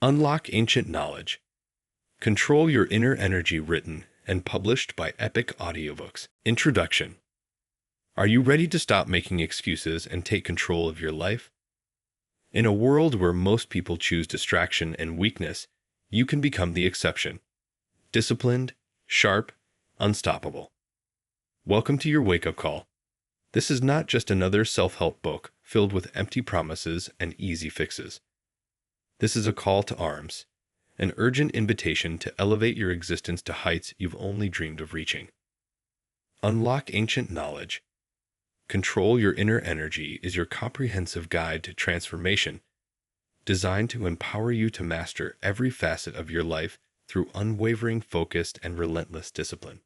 Unlock ancient knowledge. Control your inner energy, written and published by Epic Audiobooks. Introduction. Are you ready to stop making excuses and take control of your life? In a world where most people choose distraction and weakness, you can become the exception. Disciplined, sharp, unstoppable. Welcome to your wake-up call. This is not just another self-help book filled with empty promises and easy fixes. This is a call to arms, an urgent invitation to elevate your existence to heights you've only dreamed of reaching. Unlock ancient knowledge. Control your inner energy is your comprehensive guide to transformation, designed to empower you to master every facet of your life through unwavering focus and relentless discipline.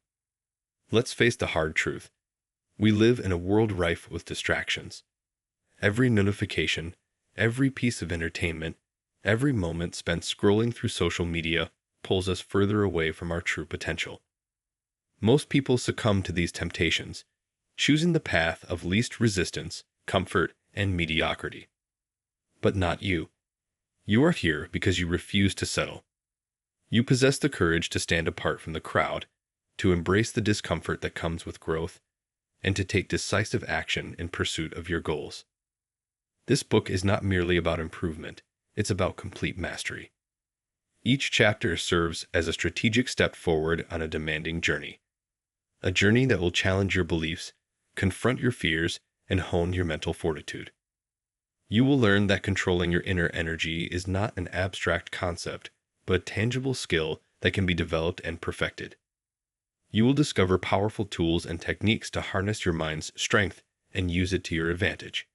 Let's face the hard truth. We live in a world rife with distractions. Every notification, every piece of entertainment, every moment spent scrolling through social media pulls us further away from our true potential. Most people succumb to these temptations, choosing the path of least resistance, comfort, and mediocrity. But not you. You are here because you refuse to settle. You possess the courage to stand apart from the crowd, to embrace the discomfort that comes with growth, and to take decisive action in pursuit of your goals. This book is not merely about improvement, it's about complete mastery. Each chapter serves as a strategic step forward on a demanding journey. A journey that will challenge your beliefs, confront your fears, and hone your mental fortitude. You will learn that controlling your inner energy is not an abstract concept, but a tangible skill that can be developed and perfected. You will discover powerful tools and techniques to harness your mind's strength and use it to your advantage.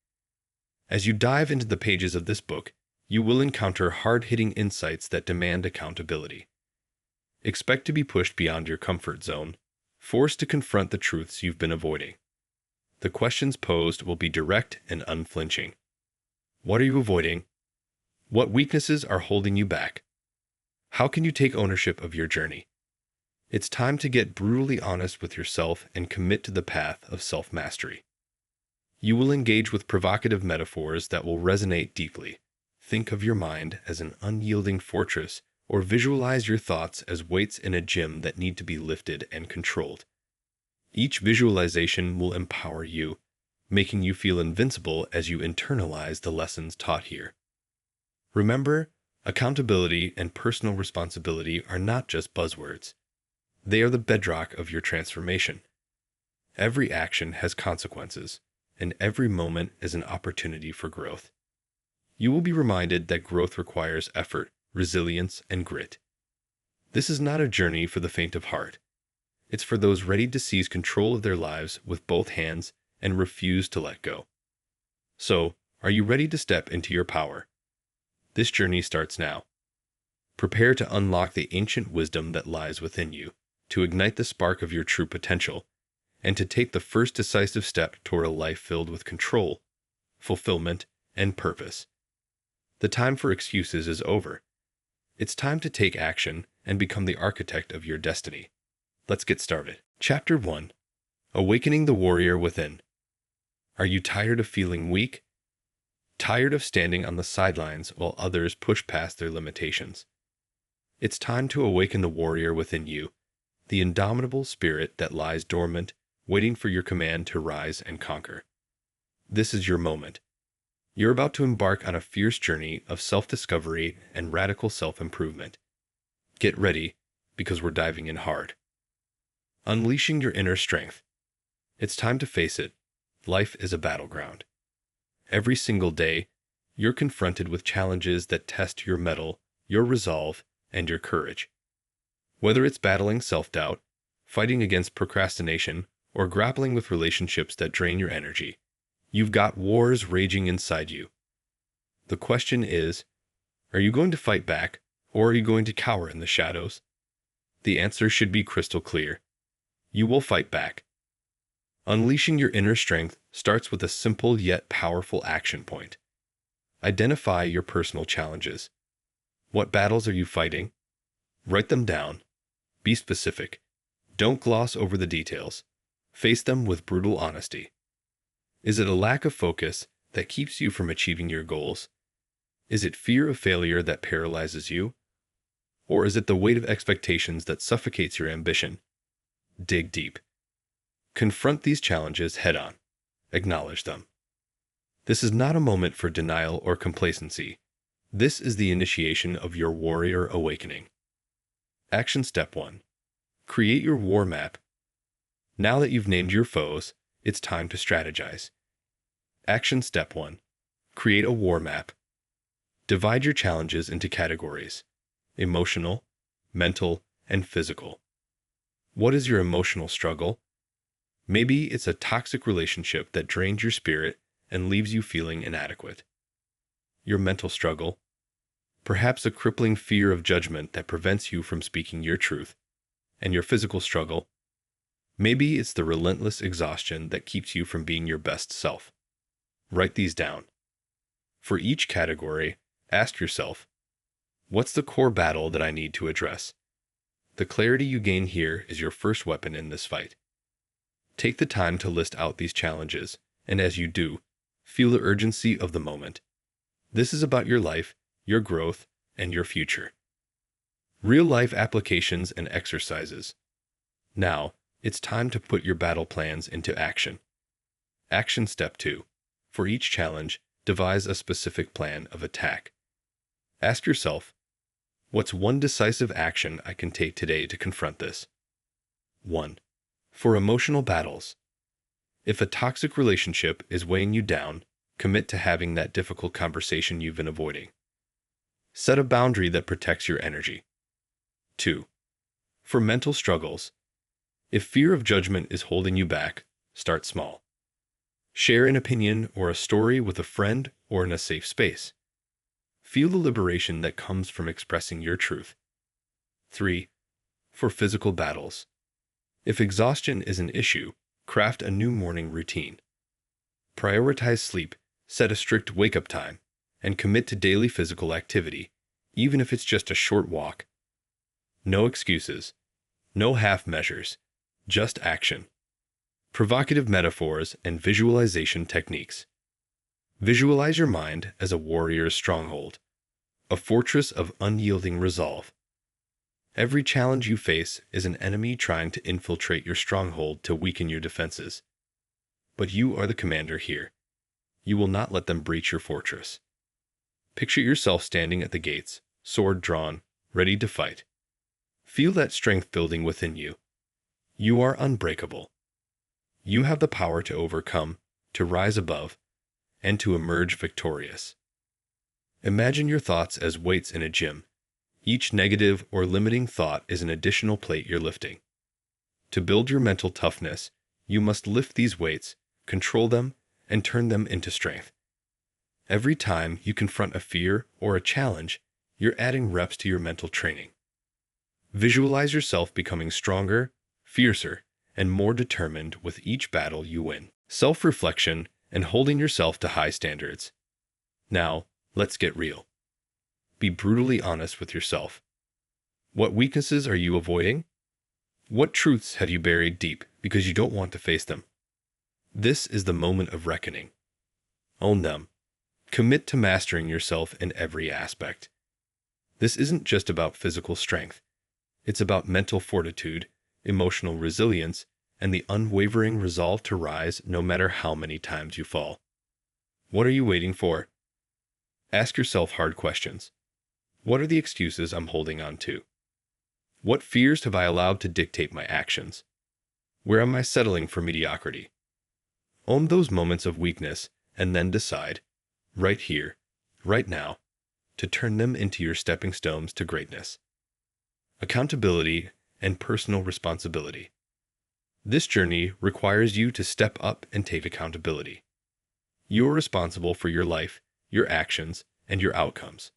As you dive into the pages of this book, you will encounter hard-hitting insights that demand accountability. Expect to be pushed beyond your comfort zone, forced to confront the truths you've been avoiding. The questions posed will be direct and unflinching. What are you avoiding? What weaknesses are holding you back? How can you take ownership of your journey? It's time to get brutally honest with yourself and commit to the path of self-mastery. You will engage with provocative metaphors that will resonate deeply. Think of your mind as an unyielding fortress, or visualize your thoughts as weights in a gym that need to be lifted and controlled. Each visualization will empower you, making you feel invincible as you internalize the lessons taught here. Remember, accountability and personal responsibility are not just buzzwords. They are the bedrock of your transformation. Every action has consequences, and every moment is an opportunity for growth. You will be reminded that growth requires effort, resilience, and grit. This is not a journey for the faint of heart. It's for those ready to seize control of their lives with both hands and refuse to let go. So, are you ready to step into your power? This journey starts now. Prepare to unlock the ancient wisdom that lies within you, to ignite the spark of your true potential, and to take the first decisive step toward a life filled with control, fulfillment, and purpose. The time for excuses is over. It's time to take action and become the architect of your destiny. Let's get started. Chapter 1. Awakening the Warrior Within. Are you tired of feeling weak? Tired of standing on the sidelines while others push past their limitations? It's time to awaken the warrior within you, the indomitable spirit that lies dormant, waiting for your command to rise and conquer. This is your moment. You're about to embark on a fierce journey of self-discovery and radical self-improvement. Get ready, because we're diving in hard. Unleashing your inner strength. It's time to face it. Life is a battleground. Every single day, you're confronted with challenges that test your mettle, your resolve, and your courage. Whether it's battling self-doubt, fighting against procrastination, or grappling with relationships that drain your energy, you've got wars raging inside you. The question is, are you going to fight back, or are you going to cower in the shadows? The answer should be crystal clear. You will fight back. Unleashing your inner strength starts with a simple yet powerful action point. Identify your personal challenges. What battles are you fighting? Write them down. Be specific. Don't gloss over the details. Face them with brutal honesty. Is it a lack of focus that keeps you from achieving your goals? Is it fear of failure that paralyzes you? Or is it the weight of expectations that suffocates your ambition? Dig deep. Confront these challenges head on. Acknowledge them. This is not a moment for denial or complacency. This is the initiation of your warrior awakening. Action Step 1. Create your war map. Now that you've named your foes, it's time to strategize. Action Step 1. Create a war map. Divide your challenges into categories: emotional, mental, and physical. What is your emotional struggle? Maybe it's a toxic relationship that drains your spirit and leaves you feeling inadequate. Your mental struggle? Perhaps a crippling fear of judgment that prevents you from speaking your truth. And your physical struggle? Maybe it's the relentless exhaustion that keeps you from being your best self. Write these down. For each category, ask yourself, what's the core battle that I need to address? The clarity you gain here is your first weapon in this fight. Take the time to list out these challenges, and as you do, feel the urgency of the moment. This is about your life, your growth, and your future. Real-life applications and exercises. Now, it's time to put your battle plans into action. Action Step 2. For each challenge, devise a specific plan of attack. Ask yourself, what's one decisive action I can take today to confront this? 1. For emotional battles. If a toxic relationship is weighing you down, commit to having that difficult conversation you've been avoiding. Set a boundary that protects your energy. 2. For mental struggles. If fear of judgment is holding you back, start small. Share an opinion or a story with a friend or in a safe space. Feel the liberation that comes from expressing your truth. 3. For physical battles. If exhaustion is an issue, craft a new morning routine. Prioritize sleep, set a strict wake-up time, and commit to daily physical activity, even if it's just a short walk. No excuses, no half measures, just action. Provocative metaphors and visualization techniques. Visualize your mind as a warrior's stronghold, a fortress of unyielding resolve. Every challenge you face is an enemy trying to infiltrate your stronghold to weaken your defenses. But you are the commander here. You will not let them breach your fortress. Picture yourself standing at the gates, sword drawn, ready to fight. Feel that strength building within you. You are unbreakable. You have the power to overcome, to rise above, and to emerge victorious. Imagine your thoughts as weights in a gym. Each negative or limiting thought is an additional plate you're lifting. To build your mental toughness, you must lift these weights, control them, and turn them into strength. Every time you confront a fear or a challenge, you're adding reps to your mental training. Visualize yourself becoming stronger, fiercer, and more determined with each battle you win. Self-reflection and holding yourself to high standards. Now, let's get real. Be brutally honest with yourself. What weaknesses are you avoiding? What truths have you buried deep because you don't want to face them? This is the moment of reckoning. Own them. Commit to mastering yourself in every aspect. This isn't just about physical strength. It's about mental fortitude, emotional resilience, and the unwavering resolve to rise no matter how many times you fall. What are you waiting for? Ask yourself hard questions. What are the excuses I'm holding on to? What fears have I allowed to dictate my actions? Where am I settling for mediocrity? Own those moments of weakness and then decide, right here, right now, to turn them into your stepping stones to greatness. Accountability and personal responsibility. This journey requires you to step up and take accountability. You are responsible for your life, your actions, and your outcomes.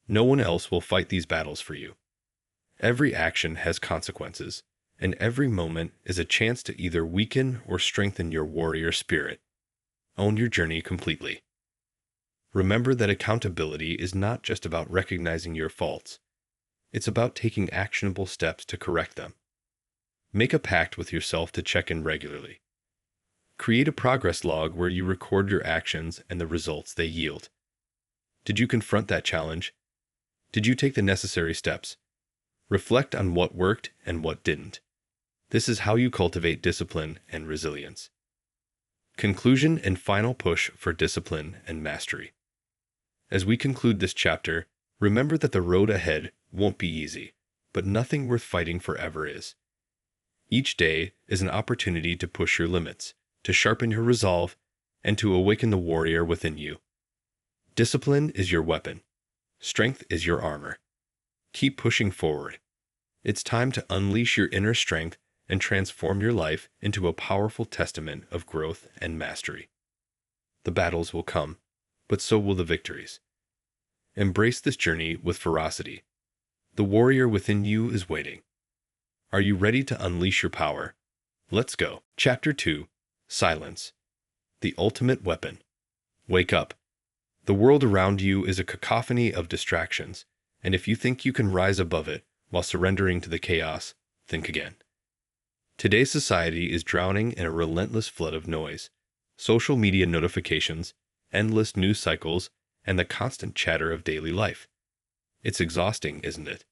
No one else will fight these battles for you. Every action has consequences, and every moment is a chance to either weaken or strengthen your warrior spirit. Own your journey completely. Remember that accountability is not just about recognizing your faults. It's about taking actionable steps to correct them. Make a pact with yourself to check in regularly. Create a progress log where you record your actions and the results they yield. Did you confront that challenge? Did you take the necessary steps? Reflect on what worked and what didn't. This is how you cultivate discipline and resilience. Conclusion and final push for discipline and mastery. As we conclude this chapter, remember that the road ahead won't be easy, but nothing worth fighting forever is. Each day is an opportunity to push your limits, to sharpen your resolve, and to awaken the warrior within you. Discipline is your weapon. Strength is your armor. Keep pushing forward. It's time to unleash your inner strength and transform your life into a powerful testament of growth and mastery. The battles will come, but so will the victories. Embrace this journey with ferocity. The warrior within you is waiting. Are you ready to unleash your power? Let's go. Chapter 2. Silence. The ultimate weapon. Wake up. The world around you is a cacophony of distractions, and if you think you can rise above it while surrendering to the chaos, think again. Today's society is drowning in a relentless flood of noise, social media notifications, endless news cycles, and the constant chatter of daily life. It's exhausting, isn't it?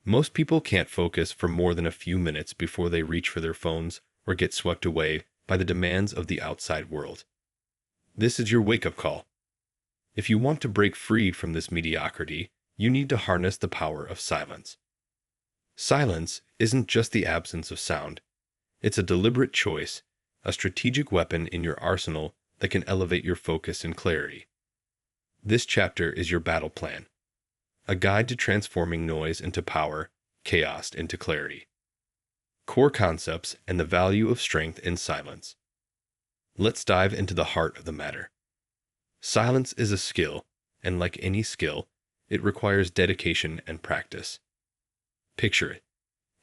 Most people can't focus for more than a few minutes before they reach for their phones or get swept away by the demands of the outside world. This is your wake-up call. If you want to break free from this mediocrity, you need to harness the power of silence. Silence isn't just the absence of sound. It's a deliberate choice, a strategic weapon in your arsenal that can elevate your focus and clarity. This chapter is your battle plan, a guide to transforming noise into power, chaos into clarity. Core concepts and the value of strength in silence. Let's dive into the heart of the matter. Silence is a skill, and like any skill, it requires dedication and practice. Picture it.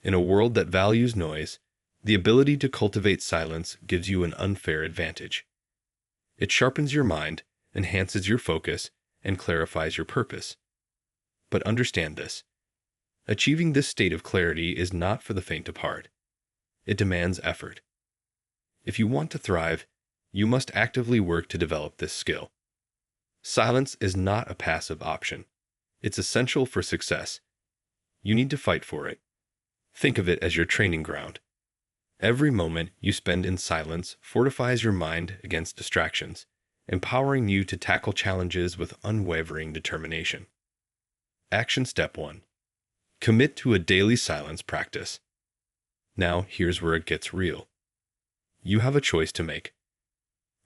In a world that values noise, the ability to cultivate silence gives you an unfair advantage. It sharpens your mind, enhances your focus, and clarifies your purpose. But understand this. Achieving this state of clarity is not for the faint of heart. It demands effort. If you want to thrive, you must actively work to develop this skill. Silence is not a passive option. It's essential for success. You need to fight for it. Think of it as your training ground. Every moment you spend in silence fortifies your mind against distractions, empowering you to tackle challenges with unwavering determination. Action Step 1. Commit to a daily silence practice. Now, here's where it gets real. You have a choice to make.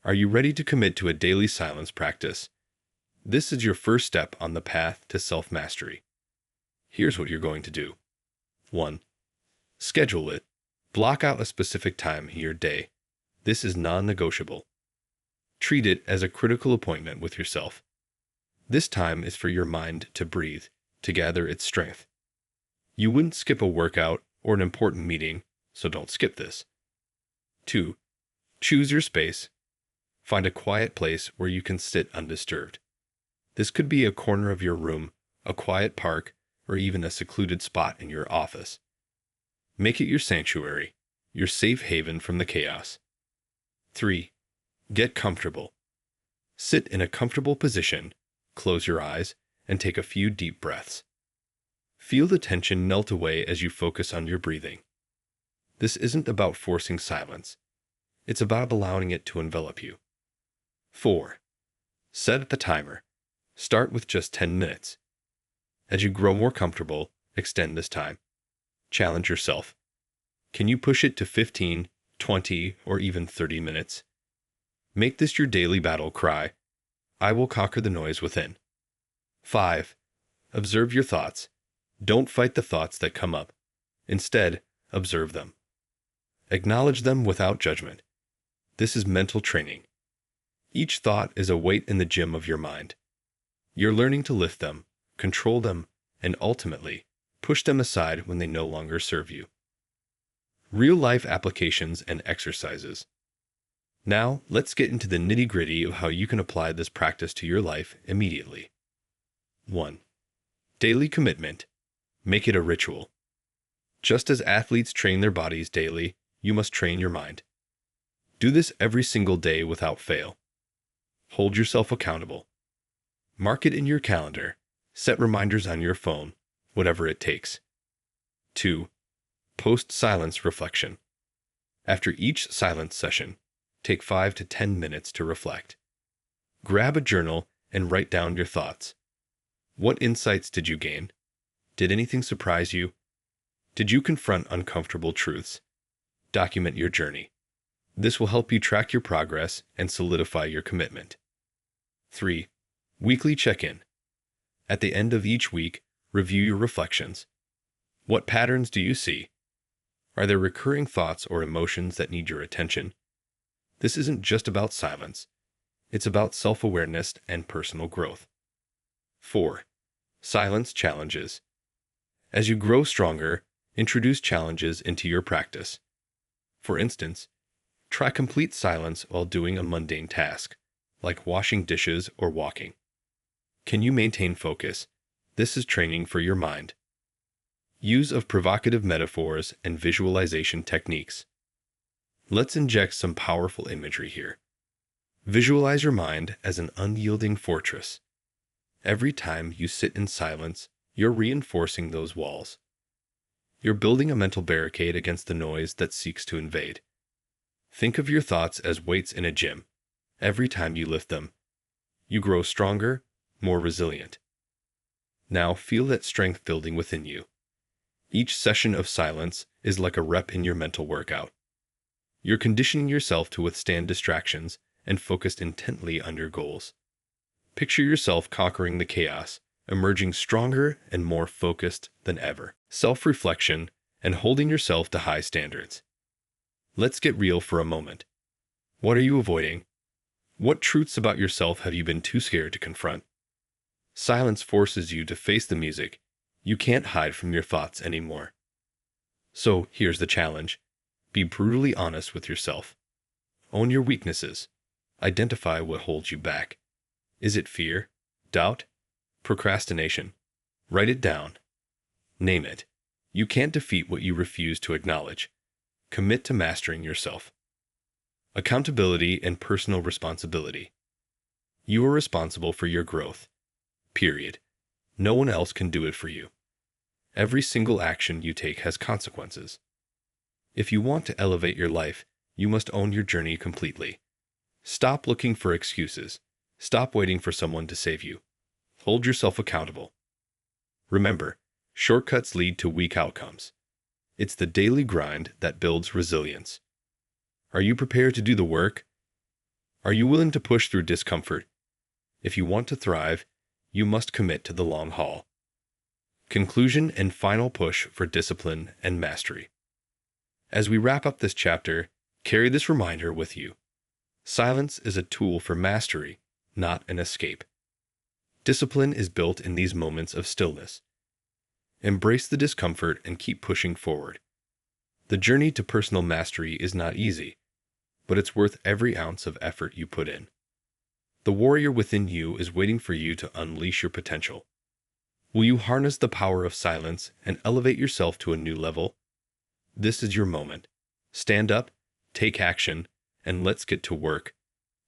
Are you ready to commit to a daily silence practice? This is your first step on the path to self-mastery. Here's what you're going to do. 1. Schedule it. Block out a specific time in your day. This is non-negotiable. Treat it as a critical appointment with yourself. This time is for your mind to breathe, to gather its strength. You wouldn't skip a workout or an important meeting, so don't skip this. 2. Choose your space. Find a quiet place where you can sit undisturbed. This could be a corner of your room, a quiet park, or even a secluded spot in your office. Make it your sanctuary, your safe haven from the chaos. 3. Get comfortable. Sit in a comfortable position, close your eyes, and take a few deep breaths. Feel the tension melt away as you focus on your breathing. This isn't about forcing silence. It's about allowing it to envelop you. 4. Set the timer. Start with just 10 minutes. As you grow more comfortable, extend this time. Challenge yourself. Can you push it to 15, 20, or even 30 minutes? Make this your daily battle cry. I will conquer the noise within. 5. Observe your thoughts. Don't fight the thoughts that come up. Instead, observe them. Acknowledge them without judgment. This is mental training. Each thought is a weight in the gym of your mind. You're learning to lift them, control them, and ultimately, push them aside when they no longer serve you. Real-life applications and exercises. Now, let's get into the nitty-gritty of how you can apply this practice to your life immediately. 1. Daily commitment. Make it a ritual. Just as athletes train their bodies daily, you must train your mind. Do this every single day without fail. Hold yourself accountable. Mark it in your calendar. Set reminders on your phone, whatever it takes. 2. Post-silence reflection. After each silence session, take 5 to 10 minutes to reflect. Grab a journal and write down your thoughts. What insights did you gain? Did anything surprise you? Did you confront uncomfortable truths? Document your journey. This will help you track your progress and solidify your commitment. 3. Weekly check-in. At the end of each week, review your reflections. What patterns do you see? Are there recurring thoughts or emotions that need your attention? This isn't just about silence. It's about self-awareness and personal growth. 4. Silence challenges. As you grow stronger, introduce challenges into your practice. For instance, try complete silence while doing a mundane task, like washing dishes or walking. Can you maintain focus? This is training for your mind. Use of provocative metaphors and visualization techniques. Let's inject some powerful imagery here. Visualize your mind as an unyielding fortress. Every time you sit in silence, you're reinforcing those walls. You're building a mental barricade against the noise that seeks to invade. Think of your thoughts as weights in a gym. Every time you lift them, you grow stronger, more resilient. Now feel that strength building within you. Each session of silence is like a rep in your mental workout. You're conditioning yourself to withstand distractions and focused intently on your goals. Picture yourself conquering the chaos, emerging stronger and more focused than ever. Self-reflection and holding yourself to high standards. Let's get real for a moment. What are you avoiding? What truths about yourself have you been too scared to confront? Silence forces you to face the music. You can't hide from your thoughts anymore. So here's the challenge. Be brutally honest with yourself. Own your weaknesses. Identify what holds you back. Is it fear, doubt, procrastination? Write it down. Name it. You can't defeat what you refuse to acknowledge. Commit to mastering yourself. Accountability and personal responsibility. You are responsible for your growth. Period. No one else can do it for you. Every single action you take has consequences. If you want to elevate your life, you must own your journey completely. Stop looking for excuses. Stop waiting for someone to save you. Hold yourself accountable. Remember, shortcuts lead to weak outcomes. It's the daily grind that builds resilience. Are you prepared to do the work? Are you willing to push through discomfort? If you want to thrive, you must commit to the long haul. Conclusion and final push for discipline and mastery. As we wrap up this chapter, carry this reminder with you. Silence is a tool for mastery, not an escape. Discipline is built in these moments of stillness. Embrace the discomfort and keep pushing forward. The journey to personal mastery is not easy, but it's worth every ounce of effort you put in. The warrior within you is waiting for you to unleash your potential. Will you harness the power of silence and elevate yourself to a new level? This is your moment. Stand up, take action, and let's get to work.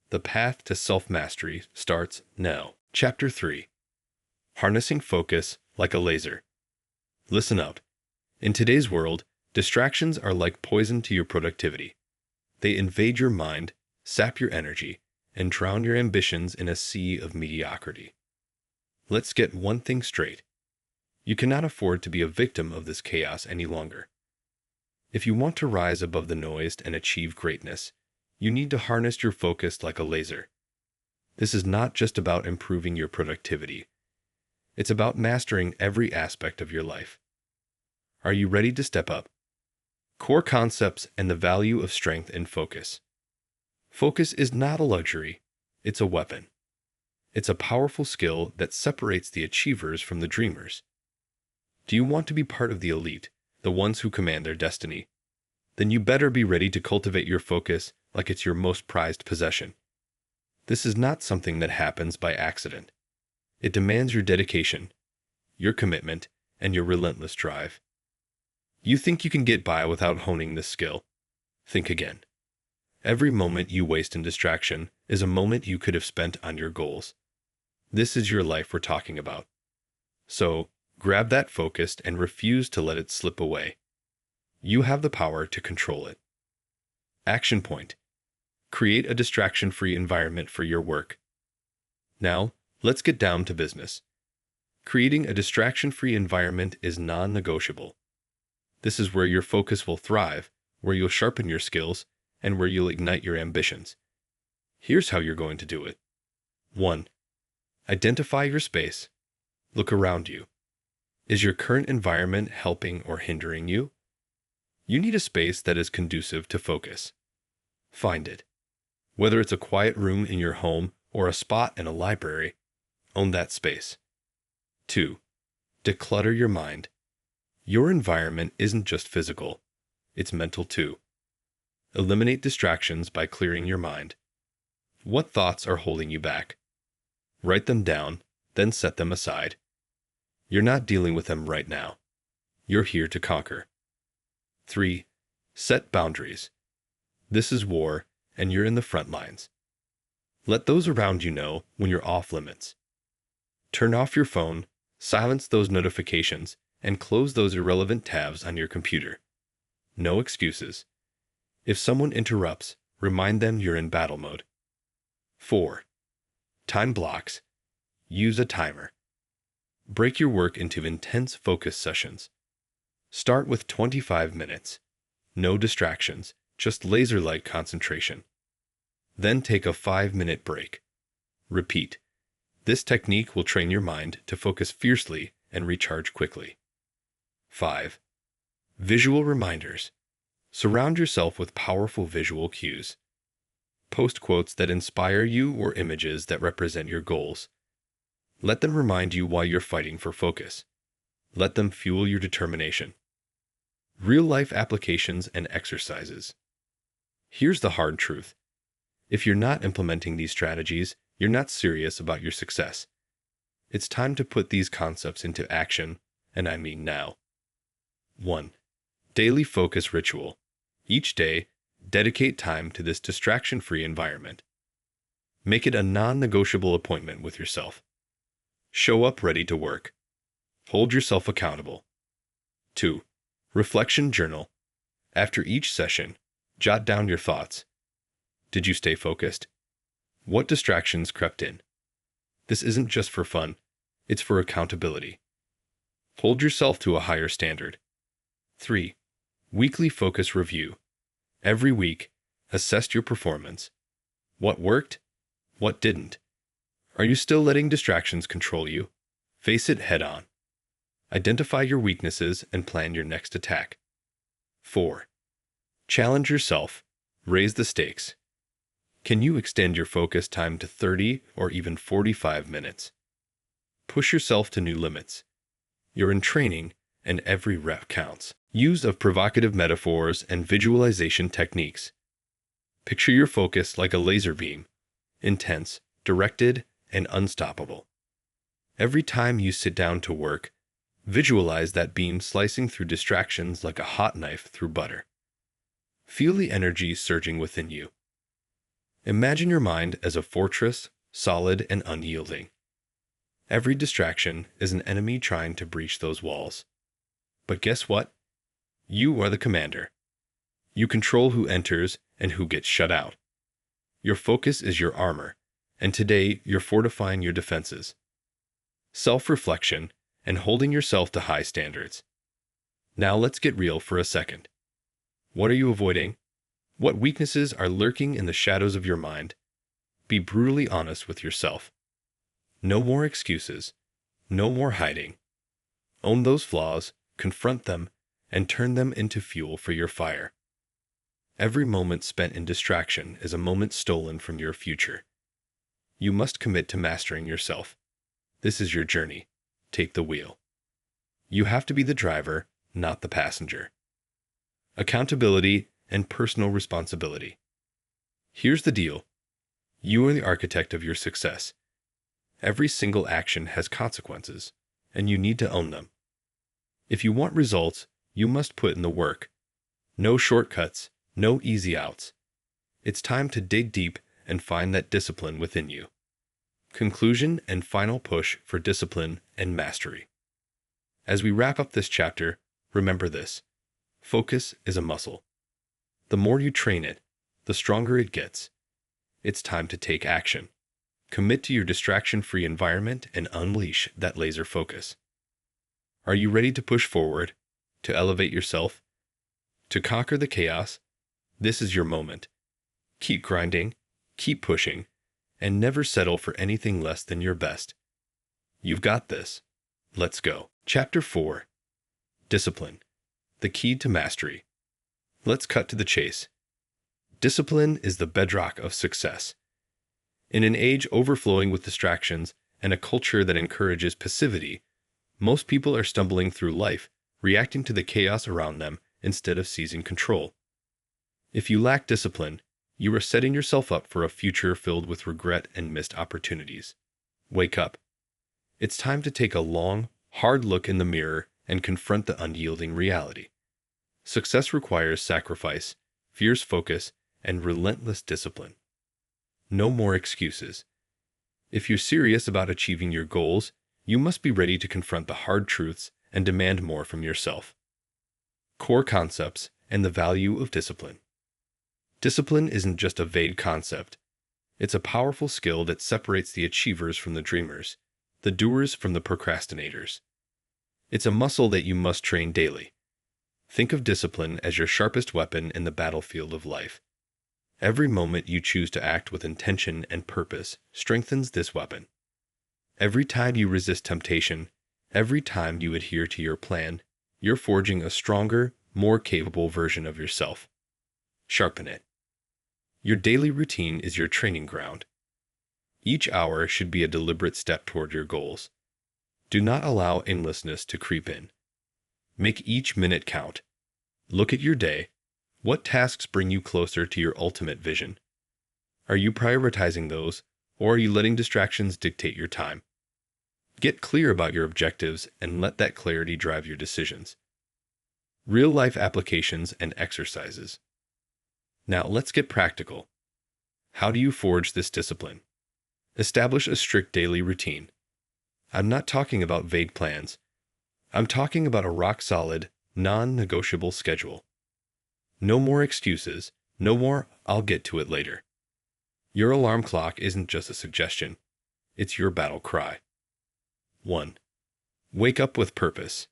The path to self-mastery starts now. Chapter 3. Harnessing Focus Like a Laser. Listen up. In today's world, distractions are like poison to your productivity. They invade your mind, sap your energy, and drown your ambitions in a sea of mediocrity. Let's get one thing straight. You cannot afford to be a victim of this chaos any longer. If you want to rise above the noise and achieve greatness, you need to harness your focus like a laser. This is not just about improving your productivity. It's about mastering every aspect of your life. Are you ready to step up? Core concepts and the value of strength and focus. Focus is not a luxury, it's a weapon. It's a powerful skill that separates the achievers from the dreamers. Do you want to be part of the elite, the ones who command their destiny? Then you better be ready to cultivate your focus like it's your most prized possession. This is not something that happens by accident. It demands your dedication, your commitment, and your relentless drive. You think you can get by without honing this skill? Think again. Every moment you waste in distraction is a moment you could have spent on your goals. This is your life we're talking about. So, grab that focus and refuse to let it slip away. You have the power to control it. Action point. Create a distraction-free environment for your work. Now, let's get down to business. Creating a distraction-free environment is non-negotiable. This is where your focus will thrive, where you'll sharpen your skills, and where you'll ignite your ambitions. Here's how you're going to do it. 1. Identify your space. Look around you. Is your current environment helping or hindering you? You need a space that is conducive to focus. Find it. Whether it's a quiet room in your home or a spot in a library, own that space. 2. Declutter your mind. Your environment isn't just physical, it's mental too. Eliminate distractions by clearing your mind. What thoughts are holding you back? Write them down, then set them aside. You're not dealing with them right now. You're here to conquer. 3. Set boundaries. This is war, and you're in the front lines. Let those around you know when you're off limits. Turn off your phone, silence those notifications, and close those irrelevant tabs on your computer. No excuses. If someone interrupts, remind them you're in battle mode. 4. Time blocks. Use a timer. Break your work into intense focus sessions. Start with 25 minutes. No distractions, just laser-like concentration. Then take a 5-minute break. Repeat. This technique will train your mind to focus fiercely and recharge quickly. 5. Visual reminders. Surround yourself with powerful visual cues. Post quotes that inspire you or images that represent your goals. Let them remind you why you're fighting for focus. Let them fuel your determination. Real-life applications and exercises. Here's the hard truth. If you're not implementing these strategies, you're not serious about your success. It's time to put these concepts into action, and I mean now. 1. Daily focus ritual. Each day, dedicate time to this distraction-free environment. Make it a non-negotiable appointment with yourself. Show up ready to work. Hold yourself accountable. 2. Reflection journal. After each session, jot down your thoughts. Did you stay focused? What distractions crept in? This isn't just for fun, it's for accountability. Hold yourself to a higher standard. 3. Weekly focus review. Every week, assess your performance. What worked? What didn't? Are you still letting distractions control you? Face it head on. Identify your weaknesses and plan your next attack. 4. Challenge yourself. Raise the stakes. Can you extend your focus time to 30 or even 45 minutes? Push yourself to new limits. You're in training, and every rep counts. Use of provocative metaphors and visualization techniques. Picture your focus like a laser beam, intense, directed, and unstoppable. Every time you sit down to work, visualize that beam slicing through distractions like a hot knife through butter. Feel the energy surging within you. Imagine your mind as a fortress, solid and unyielding. Every distraction is an enemy trying to breach those walls. But guess what? You are the commander. You control who enters and who gets shut out. Your focus is your armor, and today you're fortifying your defenses. Self-reflection and holding yourself to high standards. Now let's get real for a second. What are you avoiding? What weaknesses are lurking in the shadows of your mind? Be brutally honest with yourself. No more excuses. No more hiding. Own those flaws, confront them, and turn them into fuel for your fire. Every moment spent in distraction is a moment stolen from your future. You must commit to mastering yourself. This is your journey. Take the wheel. You have to be the driver, not the passenger. Accountability and personal responsibility. Here's the deal. You are the architect of your success. Every single action has consequences, and you need to own them. If you want results, you must put in the work. No shortcuts, no easy outs. It's time to dig deep and find that discipline within you. Conclusion and final push for discipline and mastery. As we wrap up this chapter, remember this: focus is a muscle. The more you train it, the stronger it gets. It's time to take action. Commit to your distraction-free environment and unleash that laser focus. Are you ready to push forward, to elevate yourself, to conquer the chaos? This is your moment. Keep grinding, keep pushing, and never settle for anything less than your best. You've got this. Let's go. Chapter 4. Discipline. The key to mastery. Let's cut to the chase. Discipline is the bedrock of success. In an age overflowing with distractions and a culture that encourages passivity, most people are stumbling through life, reacting to the chaos around them instead of seizing control. If you lack discipline, you are setting yourself up for a future filled with regret and missed opportunities. Wake up. It's time to take a long, hard look in the mirror and confront the unyielding reality. Success requires sacrifice, fierce focus, and relentless discipline. No more excuses. If you're serious about achieving your goals, you must be ready to confront the hard truths and demand more from yourself. Core concepts and the value of discipline. Discipline isn't just a vague concept. It's a powerful skill that separates the achievers from the dreamers, the doers from the procrastinators. It's a muscle that you must train daily. Think of discipline as your sharpest weapon in the battlefield of life. Every moment you choose to act with intention and purpose strengthens this weapon. Every time you resist temptation, every time you adhere to your plan, you're forging a stronger, more capable version of yourself. Sharpen it. Your daily routine is your training ground. Each hour should be a deliberate step toward your goals. Do not allow aimlessness to creep in. Make each minute count. Look at your day. What tasks bring you closer to your ultimate vision? Are you prioritizing those, or are you letting distractions dictate your time? Get clear about your objectives and let that clarity drive your decisions. Real-life applications and exercises. Now let's get practical. How do you forge this discipline? Establish a strict daily routine. I'm not talking about vague plans. I'm talking about a rock-solid, non-negotiable schedule. No more excuses, no more "I'll get to it later." Your alarm clock isn't just a suggestion. It's your battle cry. 1. Wake up with purpose.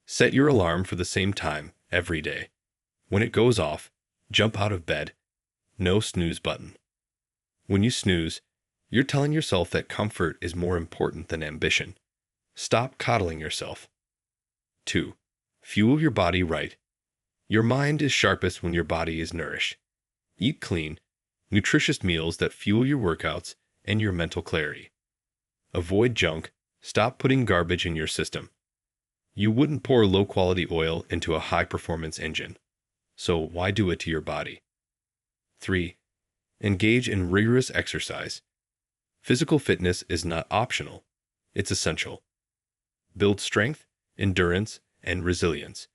Set your alarm for the same time every day. When it goes off, jump out of bed. No snooze button. When you snooze, you're telling yourself that comfort is more important than ambition. Stop coddling yourself. 2. Fuel your body right. Your mind is sharpest when your body is nourished. Eat clean, nutritious meals that fuel your workouts and your mental clarity. Avoid junk. Stop putting garbage in your system. You wouldn't pour low-quality oil into a high-performance engine, so why do it to your body? 3. Engage in rigorous exercise. Physical fitness is not optional. It's essential. Build strength, endurance, and resilience.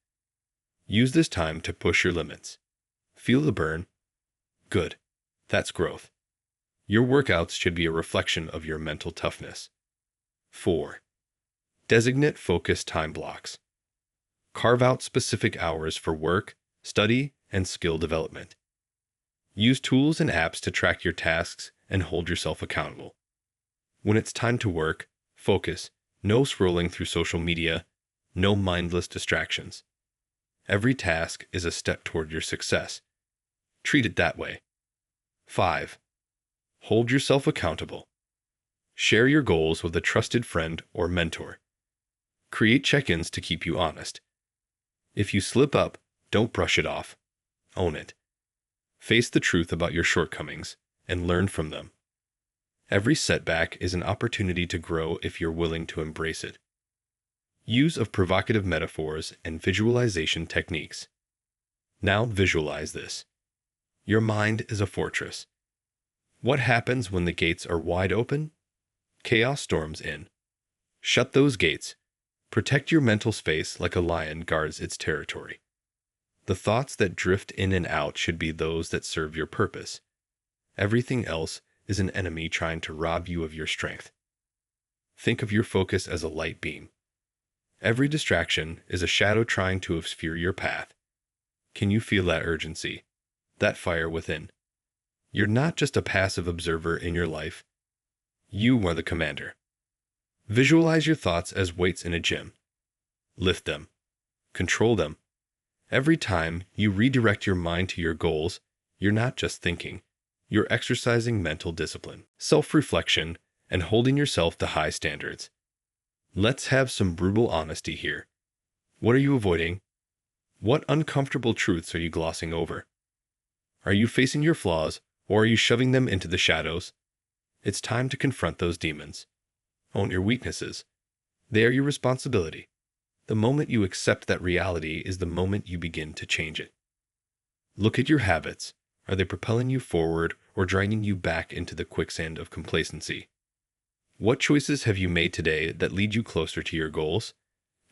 Use this time to push your limits. Feel the burn? Good. That's growth. Your workouts should be a reflection of your mental toughness. 4. Designate focused time blocks. Carve out specific hours for work, study, and skill development. Use tools and apps to track your tasks and hold yourself accountable. When it's time to work, focus. No scrolling through social media, no mindless distractions. Every task is a step toward your success. Treat it that way. 5. Hold yourself accountable. Share your goals with a trusted friend or mentor. Create check-ins to keep you honest. If you slip up, don't brush it off. Own it. Face the truth about your shortcomings and learn from them. Every setback is an opportunity to grow if you're willing to embrace it. Use of provocative metaphors and visualization techniques. Now visualize this. Your mind is a fortress. What happens when the gates are wide open? Chaos storms in. Shut those gates. Protect your mental space like a lion guards its territory. The thoughts that drift in and out should be those that serve your purpose. Everything else is an enemy trying to rob you of your strength. Think of your focus as a light beam. Every distraction is a shadow trying to obscure your path. Can you feel that urgency, that fire within? You're not just a passive observer in your life. You are the commander. Visualize your thoughts as weights in a gym. Lift them. Control them. Every time you redirect your mind to your goals, you're not just thinking. You're exercising mental discipline, self-reflection, and holding yourself to high standards. Let's have some brutal honesty here. What are you avoiding? What uncomfortable truths are you glossing over? Are you facing your flaws, or are you shoving them into the shadows? It's time to confront those demons. Own your weaknesses. They are your responsibility. The moment you accept that reality is the moment you begin to change it. Look at your habits. Are they propelling you forward or dragging you back into the quicksand of complacency? What choices have you made today that lead you closer to your goals?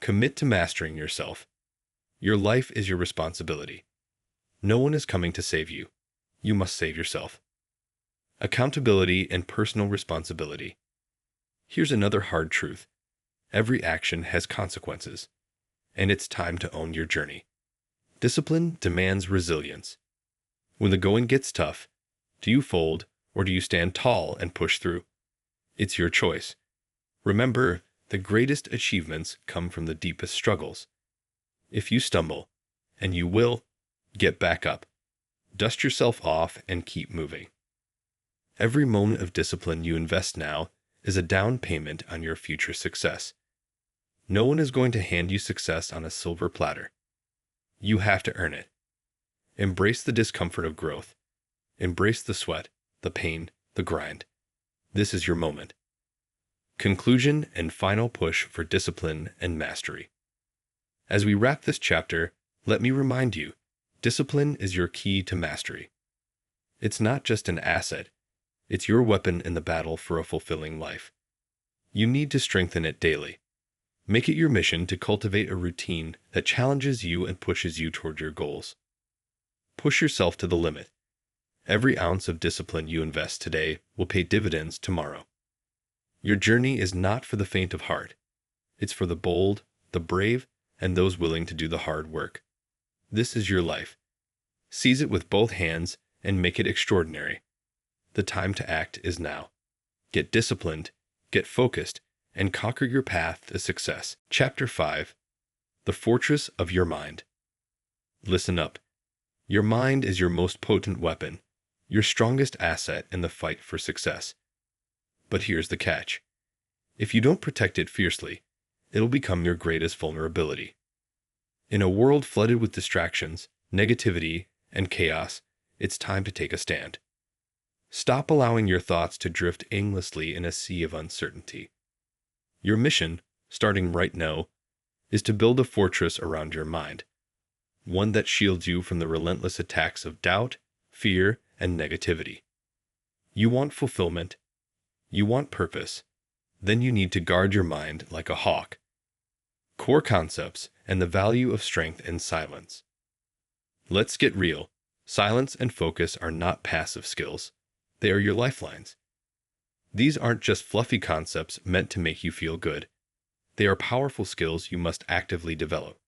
Commit to mastering yourself. Your life is your responsibility. No one is coming to save you. You must save yourself. Accountability and personal responsibility. Here's another hard truth. Every action has consequences, and it's time to own your journey. Discipline demands resilience. When the going gets tough, do you fold or do you stand tall and push through? It's your choice. Remember, the greatest achievements come from the deepest struggles. If you stumble, and you will, get back up. Dust yourself off and keep moving. Every moment of discipline you invest now is a down payment on your future success. No one is going to hand you success on a silver platter. You have to earn it. Embrace the discomfort of growth. Embrace the sweat, the pain, the grind. This is your moment. Conclusion and final push for discipline and mastery. As we wrap this chapter, let me remind you, discipline is your key to mastery. It's not just an asset, it's your weapon in the battle for a fulfilling life. You need to strengthen it daily. Make it your mission to cultivate a routine that challenges you and pushes you toward your goals. Push yourself to the limit. Every ounce of discipline you invest today will pay dividends tomorrow. Your journey is not for the faint of heart. It's for the bold, the brave, and those willing to do the hard work. This is your life. Seize it with both hands and make it extraordinary. The time to act is now. Get disciplined, get focused, and conquer your path to success. Chapter 5. The Fortress of Your Mind. Listen up. Your mind is your most potent weapon, your strongest asset in the fight for success. But here's the catch. If you don't protect it fiercely, it'll become your greatest vulnerability. In a world flooded with distractions, negativity, and chaos, it's time to take a stand. Stop allowing your thoughts to drift aimlessly in a sea of uncertainty. Your mission, starting right now, is to build a fortress around your mind, one that shields you from the relentless attacks of doubt, fear, and negativity. You want fulfillment, you want purpose, then you need to guard your mind like a hawk. Core concepts and the value of strength and silence. Let's get real. Silence and focus are not passive skills. They are your lifelines. These aren't just fluffy concepts meant to make you feel good. They are powerful skills you must actively develop.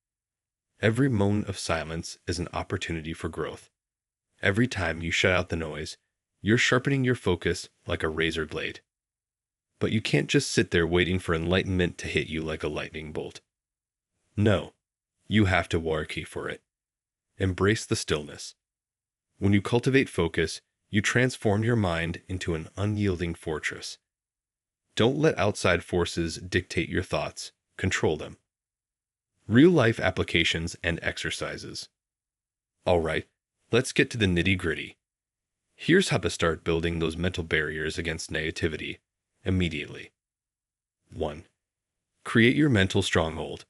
Every moment of silence is an opportunity for growth. Every time you shut out the noise, you're sharpening your focus like a razor blade. But you can't just sit there waiting for enlightenment to hit you like a lightning bolt. No, you have to work for it. Embrace the stillness. When you cultivate focus, you transform your mind into an unyielding fortress. Don't let outside forces dictate your thoughts, control them. Real-life applications and exercises. All right, let's get to the nitty-gritty. Here's how to start building those mental barriers against negativity immediately. 1. Create your mental stronghold.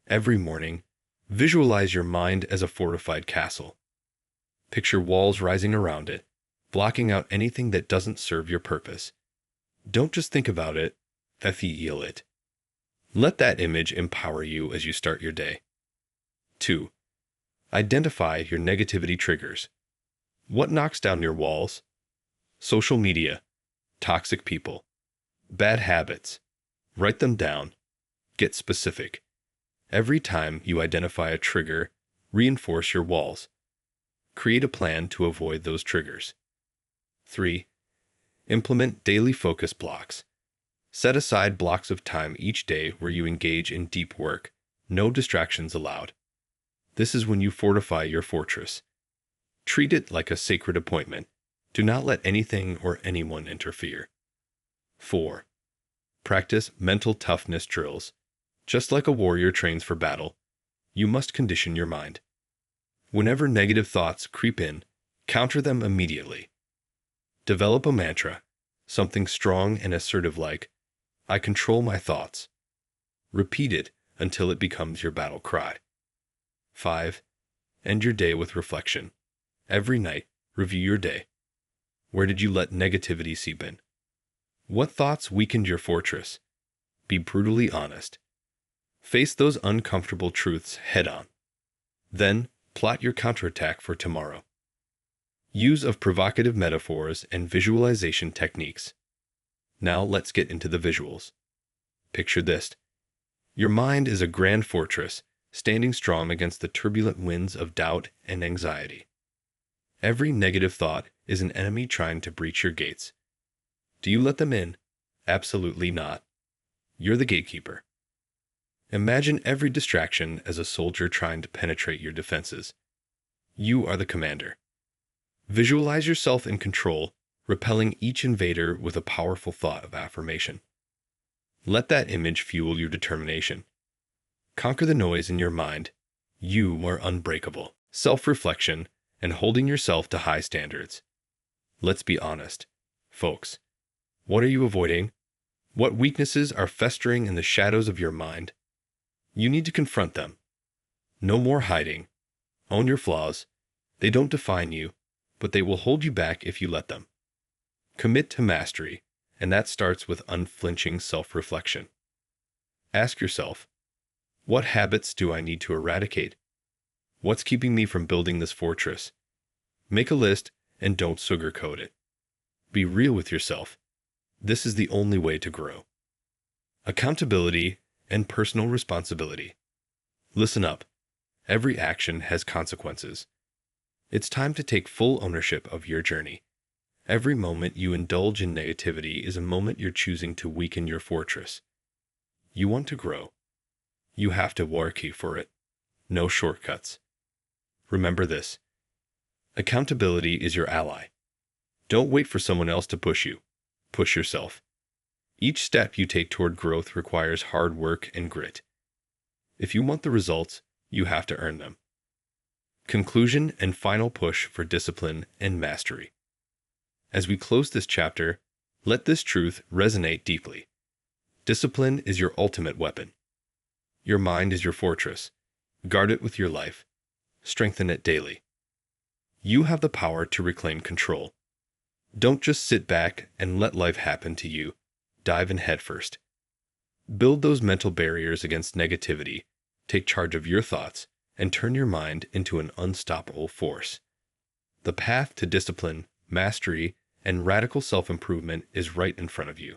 Every morning, visualize your mind as a fortified castle. Picture walls rising around it, blocking out anything that doesn't serve your purpose. Don't just think about it, feel it. Let that image empower you as you start your day. 2. Identify your negativity triggers. What knocks down your walls? social media, toxic people, bad habits. Write them down. Get specific. Every time you identify a trigger, reinforce your walls. Create a plan to avoid those triggers. 3. Implement daily focus blocks. Set aside blocks of time each day where you engage in deep work. No distractions allowed. This is when you fortify your fortress. Treat it like a sacred appointment. Do not let anything or anyone interfere. 4. Practice mental toughness drills. Just like a warrior trains for battle, you must condition your mind. Whenever negative thoughts creep in, counter them immediately. Develop a mantra, something strong and assertive like, "I control my thoughts." Repeat it until it becomes your battle cry. 5. End your day with reflection. Every night, review your day. Where did you let negativity seep in? What thoughts weakened your fortress? Be brutally honest. Face those uncomfortable truths head on. Then, plot your counterattack for tomorrow. Use of provocative metaphors and visualization techniques. Now let's get into the visuals. Picture this. Your mind is a grand fortress, standing strong against the turbulent winds of doubt and anxiety. Every negative thought is an enemy trying to breach your gates. Do you let them in? Absolutely not. You're the gatekeeper. Imagine every distraction as a soldier trying to penetrate your defenses. You are the commander. Visualize yourself in control, repelling each invader with a powerful thought of affirmation. Let that image fuel your determination. Conquer the noise in your mind. You are unbreakable. Self-reflection and holding yourself to high standards. Let's be honest, folks. What are you avoiding? What weaknesses are festering in the shadows of your mind? You need to confront them. No more hiding. Own your flaws. They don't define you, but they will hold you back if you let them. Commit to mastery, and that starts with unflinching self-reflection. Ask yourself, what habits do I need to eradicate? What's keeping me from building this fortress? Make a list and don't sugarcoat it. Be real with yourself. This is the only way to grow. Accountability and personal responsibility. Listen up. Every action has consequences. It's time to take full ownership of your journey. Every moment you indulge in negativity is a moment you're choosing to weaken your fortress. You want to grow. You have to work for it. No shortcuts. Remember this. Accountability is your ally. Don't wait for someone else to push you. Push yourself. Each step you take toward growth requires hard work and grit. If you want the results, you have to earn them. Conclusion and final push for discipline and mastery. As we close this chapter, let this truth resonate deeply. Discipline is your ultimate weapon. Your mind is your fortress. Guard it with your life. Strengthen it daily. You have the power to reclaim control. Don't just sit back and let life happen to you. Dive in headfirst. Build those mental barriers against negativity. Take charge of your thoughts and turn your mind into an unstoppable force. The path to discipline, mastery, and radical self-improvement is right in front of you.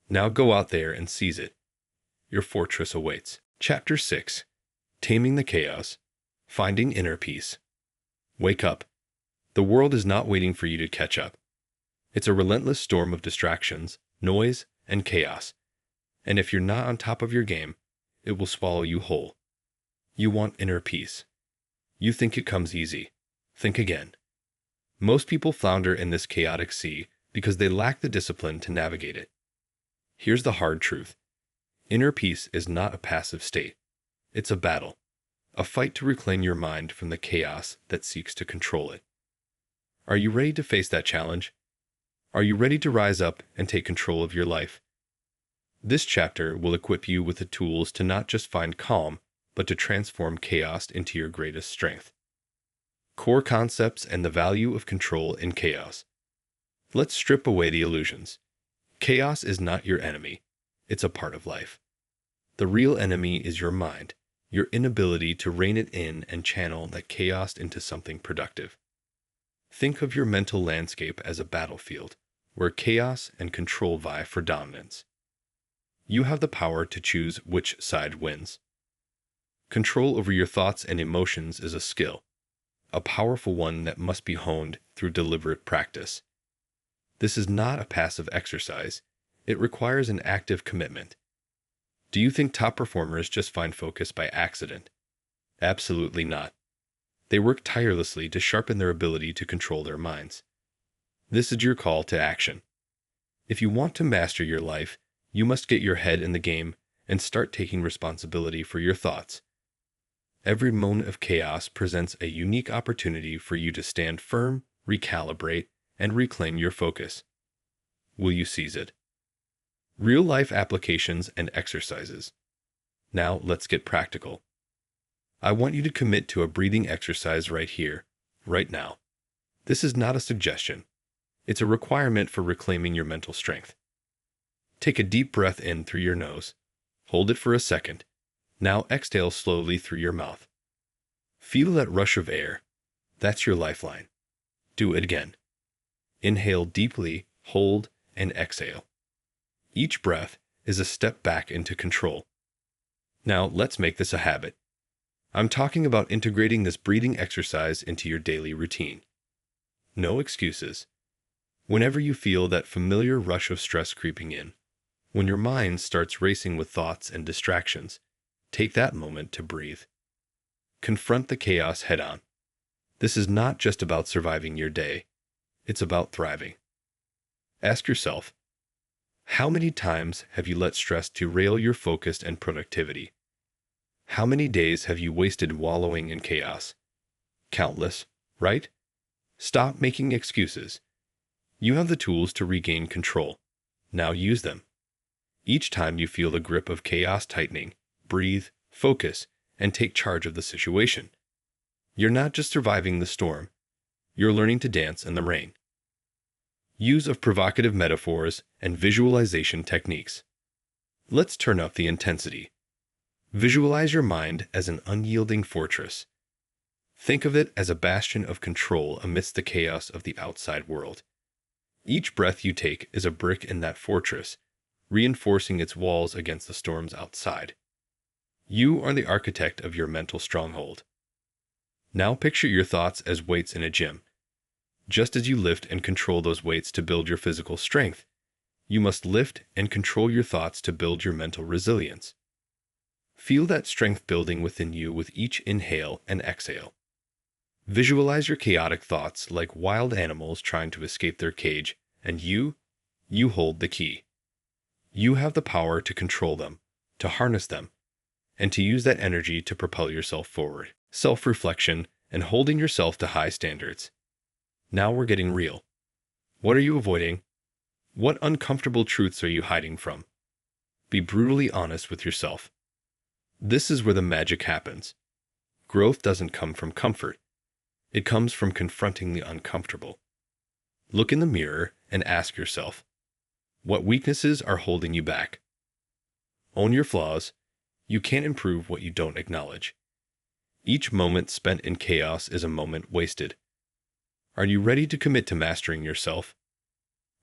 Now go out there and seize it. Your fortress awaits. Chapter 6. Taming the Chaos. Finding Inner Peace. Wake up. The world is not waiting for you to catch up. It's a relentless storm of distractions, noise, and chaos. And if you're not on top of your game, it will swallow you whole. You want inner peace. You think it comes easy. Think again. Most people flounder in this chaotic sea because they lack the discipline to navigate it. Here's the hard truth. Inner peace is not a passive state. It's a battle. A fight to reclaim your mind from the chaos that seeks to control it. Are you ready to face that challenge? Are you ready to rise up and take control of your life? This chapter will equip you with the tools to not just find calm, but to transform chaos into your greatest strength. Core concepts and the value of control in chaos. Let's strip away the illusions. Chaos is not your enemy. It's a part of life. The real enemy is your mind, your inability to rein it in and channel that chaos into something productive. Think of your mental landscape as a battlefield, where chaos and control vie for dominance. You have the power to choose which side wins. Control over your thoughts and emotions is a skill, a powerful one that must be honed through deliberate practice. This is not a passive exercise. It requires an active commitment. Do you think top performers just find focus by accident? Absolutely not. They work tirelessly to sharpen their ability to control their minds. This is your call to action. If you want to master your life, you must get your head in the game and start taking responsibility for your thoughts. Every moment of chaos presents a unique opportunity for you to stand firm, recalibrate, and reclaim your focus. Will you seize it? Real-life applications and exercises. Now let's get practical. I want you to commit to a breathing exercise right here, right now. This is not a suggestion. It's a requirement for reclaiming your mental strength. Take a deep breath in through your nose. Hold it for a second. Now exhale slowly through your mouth. Feel that rush of air. That's your lifeline. Do it again. Inhale deeply, hold, and exhale. Each breath is a step back into control. Now let's make this a habit. I'm talking about integrating this breathing exercise into your daily routine. No excuses. Whenever you feel that familiar rush of stress creeping in, when your mind starts racing with thoughts and distractions, take that moment to breathe. Confront the chaos head-on. This is not just about surviving your day. It's about thriving. Ask yourself, how many times have you let stress derail your focus and productivity? How many days have you wasted wallowing in chaos? Countless, right? Stop making excuses. You have the tools to regain control. Now use them. Each time you feel the grip of chaos tightening, breathe, focus, and take charge of the situation. You're not just surviving the storm. You're learning to dance in the rain. Use of provocative metaphors and visualization techniques. Let's turn up the intensity. Visualize your mind as an unyielding fortress. Think of it as a bastion of control amidst the chaos of the outside world. Each breath you take is a brick in that fortress, reinforcing its walls against the storms outside. You are the architect of your mental stronghold. Now picture your thoughts as weights in a gym. Just as you lift and control those weights to build your physical strength, you must lift and control your thoughts to build your mental resilience. Feel that strength building within you with each inhale and exhale. Visualize your chaotic thoughts like wild animals trying to escape their cage, and you hold the key. You have the power to control them, to harness them, and to use that energy to propel yourself forward. Self-reflection and holding yourself to high standards. Now we're getting real. What are you avoiding? What uncomfortable truths are you hiding from? Be brutally honest with yourself. This is where the magic happens. Growth doesn't come from comfort. It comes from confronting the uncomfortable. Look in the mirror and ask yourself, what weaknesses are holding you back? Own your flaws. You can't improve what you don't acknowledge. Each moment spent in chaos is a moment wasted. Are you ready to commit to mastering yourself?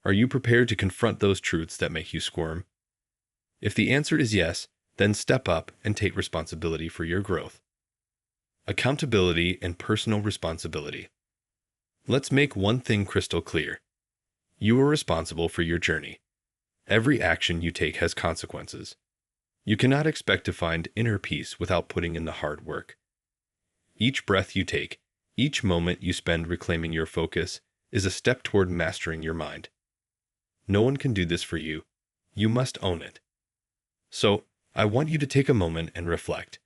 Are you prepared to confront those truths that make you squirm? If the answer is yes, then step up and take responsibility for your growth. Accountability and personal responsibility. Let's make one thing crystal clear. You are responsible for your journey. Every action you take has consequences. You cannot expect to find inner peace without putting in the hard work. Each breath you take, each moment you spend reclaiming your focus, is a step toward mastering your mind. No one can do this for you. You must own it. So, I want you to take a moment and reflect.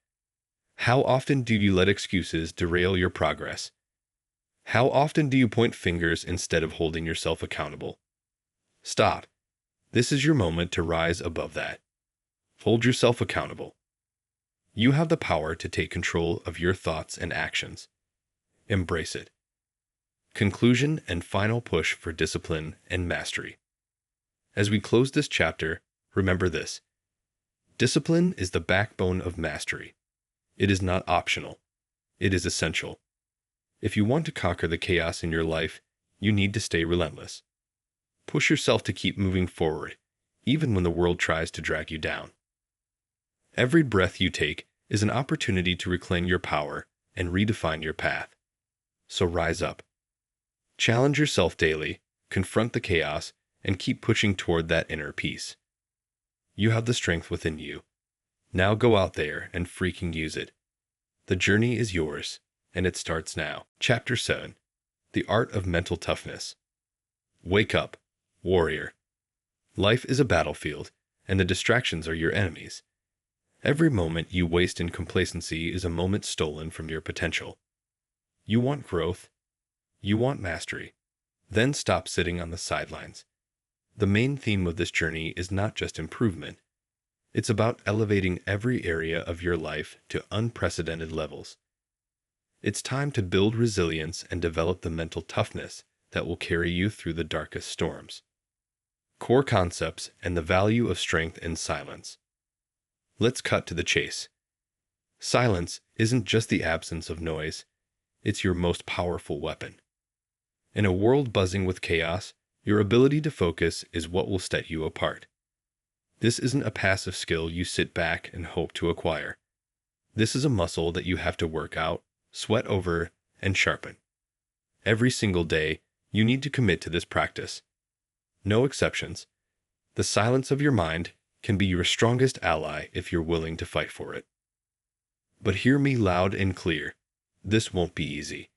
How often do you let excuses derail your progress? How often do you point fingers instead of holding yourself accountable? Stop. This is your moment to rise above that. Hold yourself accountable. You have the power to take control of your thoughts and actions. Embrace it. Conclusion and final push for discipline and mastery. As we close this chapter, remember this. Discipline is the backbone of mastery. It is not optional. It is essential. If you want to conquer the chaos in your life, you need to stay relentless. Push yourself to keep moving forward, even when the world tries to drag you down. Every breath you take is an opportunity to reclaim your power and redefine your path. So rise up. Challenge yourself daily, confront the chaos, and keep pushing toward that inner peace. You have the strength within you. Now go out there and freaking use it. The journey is yours, and it starts now. Chapter 7. The Art of Mental Toughness. Wake up, warrior. Life is a battlefield, and the distractions are your enemies. Every moment you waste in complacency is a moment stolen from your potential. You want growth? You want mastery? Then stop sitting on the sidelines. The main theme of this journey is not just improvement. It's about elevating every area of your life to unprecedented levels. It's time to build resilience and develop the mental toughness that will carry you through the darkest storms. Core concepts and the value of strength in silence. Let's cut to the chase. Silence isn't just the absence of noise, it's your most powerful weapon. In a world buzzing with chaos, your ability to focus is what will set you apart. This isn't a passive skill you sit back and hope to acquire. This is a muscle that you have to work out, sweat over, and sharpen. Every single day, you need to commit to this practice. No exceptions. The silence of your mind can be your strongest ally if you're willing to fight for it. But hear me loud and clear. This won't be easy.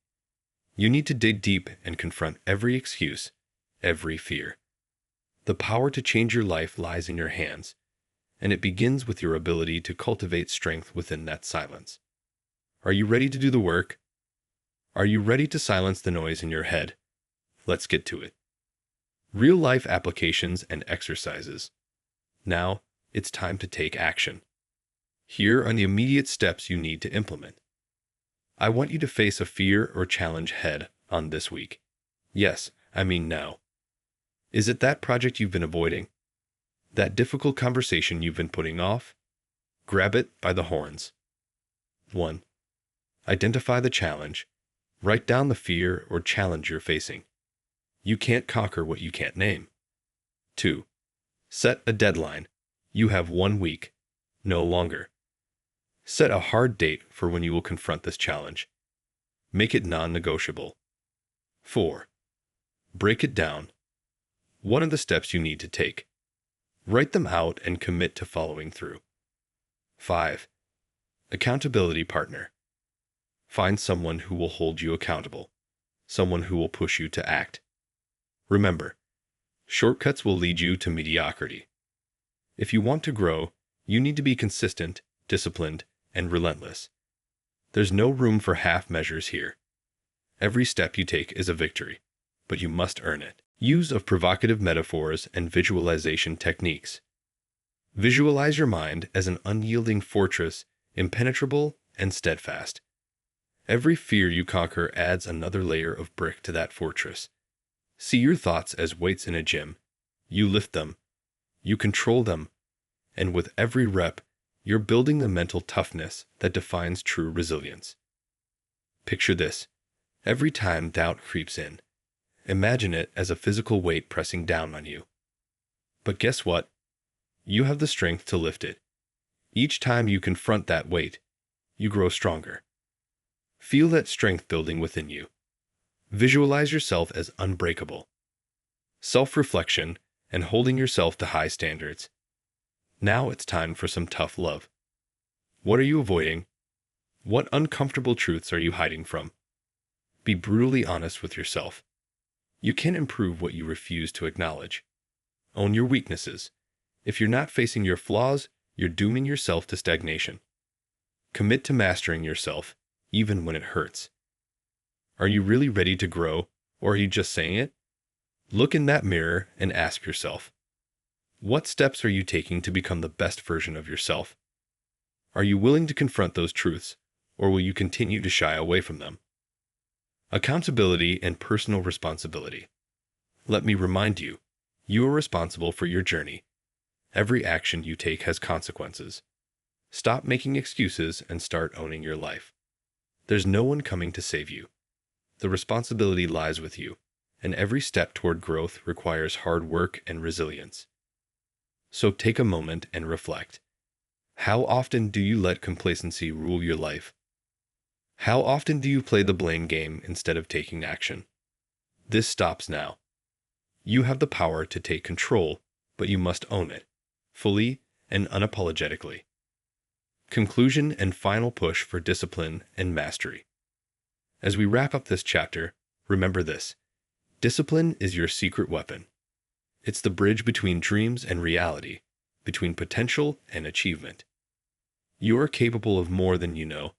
You need to dig deep and confront every excuse, every fear. The power to change your life lies in your hands, and it begins with your ability to cultivate strength within that silence. Are you ready to do the work? Are you ready to silence the noise in your head? Let's get to it. Real-life applications and exercises. Now, it's time to take action. Here are the immediate steps you need to implement. I want you to face a fear or challenge head on this week. Yes, I mean now. Is it that project you've been avoiding? That difficult conversation you've been putting off? Grab it by the horns. 1. Identify the challenge. Write down the fear or challenge you're facing. You can't conquer what you can't name. 2. Set a deadline. You have 1 week, no longer. Set a hard date for when you will confront this challenge. Make it non-negotiable. 4. Break it down. What are the steps you need to take? Write them out and commit to following through. 5. Accountability partner. Find someone who will hold you accountable, someone who will push you to act. Remember, shortcuts will lead you to mediocrity. If you want to grow, you need to be consistent, disciplined, and relentless. There's no room for half measures here. Every step you take is a victory, but you must earn it. Use of provocative metaphors and visualization techniques. Visualize your mind as an unyielding fortress, impenetrable and steadfast. Every fear you conquer adds another layer of brick to that fortress. See your thoughts as weights in a gym. You lift them, you control them, and with every rep, you're building the mental toughness that defines true resilience. Picture this. Every time doubt creeps in, imagine it as a physical weight pressing down on you. But guess what? You have the strength to lift it. Each time you confront that weight, you grow stronger. Feel that strength building within you. Visualize yourself as unbreakable. Self-reflection and holding yourself to high standards. Now it's time for some tough love. What are you avoiding? What uncomfortable truths are you hiding from? Be brutally honest with yourself. You can improve what you refuse to acknowledge. Own your weaknesses. If you're not facing your flaws, you're dooming yourself to stagnation. Commit to mastering yourself, even when it hurts. Are you really ready to grow, or are you just saying it? Look in that mirror and ask yourself, what steps are you taking to become the best version of yourself? Are you willing to confront those truths, or will you continue to shy away from them? Accountability and personal responsibility. Let me remind you, you are responsible for your journey. Every action you take has consequences. Stop making excuses and start owning your life. There's no one coming to save you. The responsibility lies with you, and every step toward growth requires hard work and resilience. So take a moment and reflect. How often do you let complacency rule your life? How often do you play the blame game instead of taking action? This stops now. You have the power to take control, but you must own it, fully and unapologetically. Conclusion and final push for discipline and mastery. As we wrap up this chapter, remember this. Discipline is your secret weapon. It's the bridge between dreams and reality, between potential and achievement. You are capable of more than you know,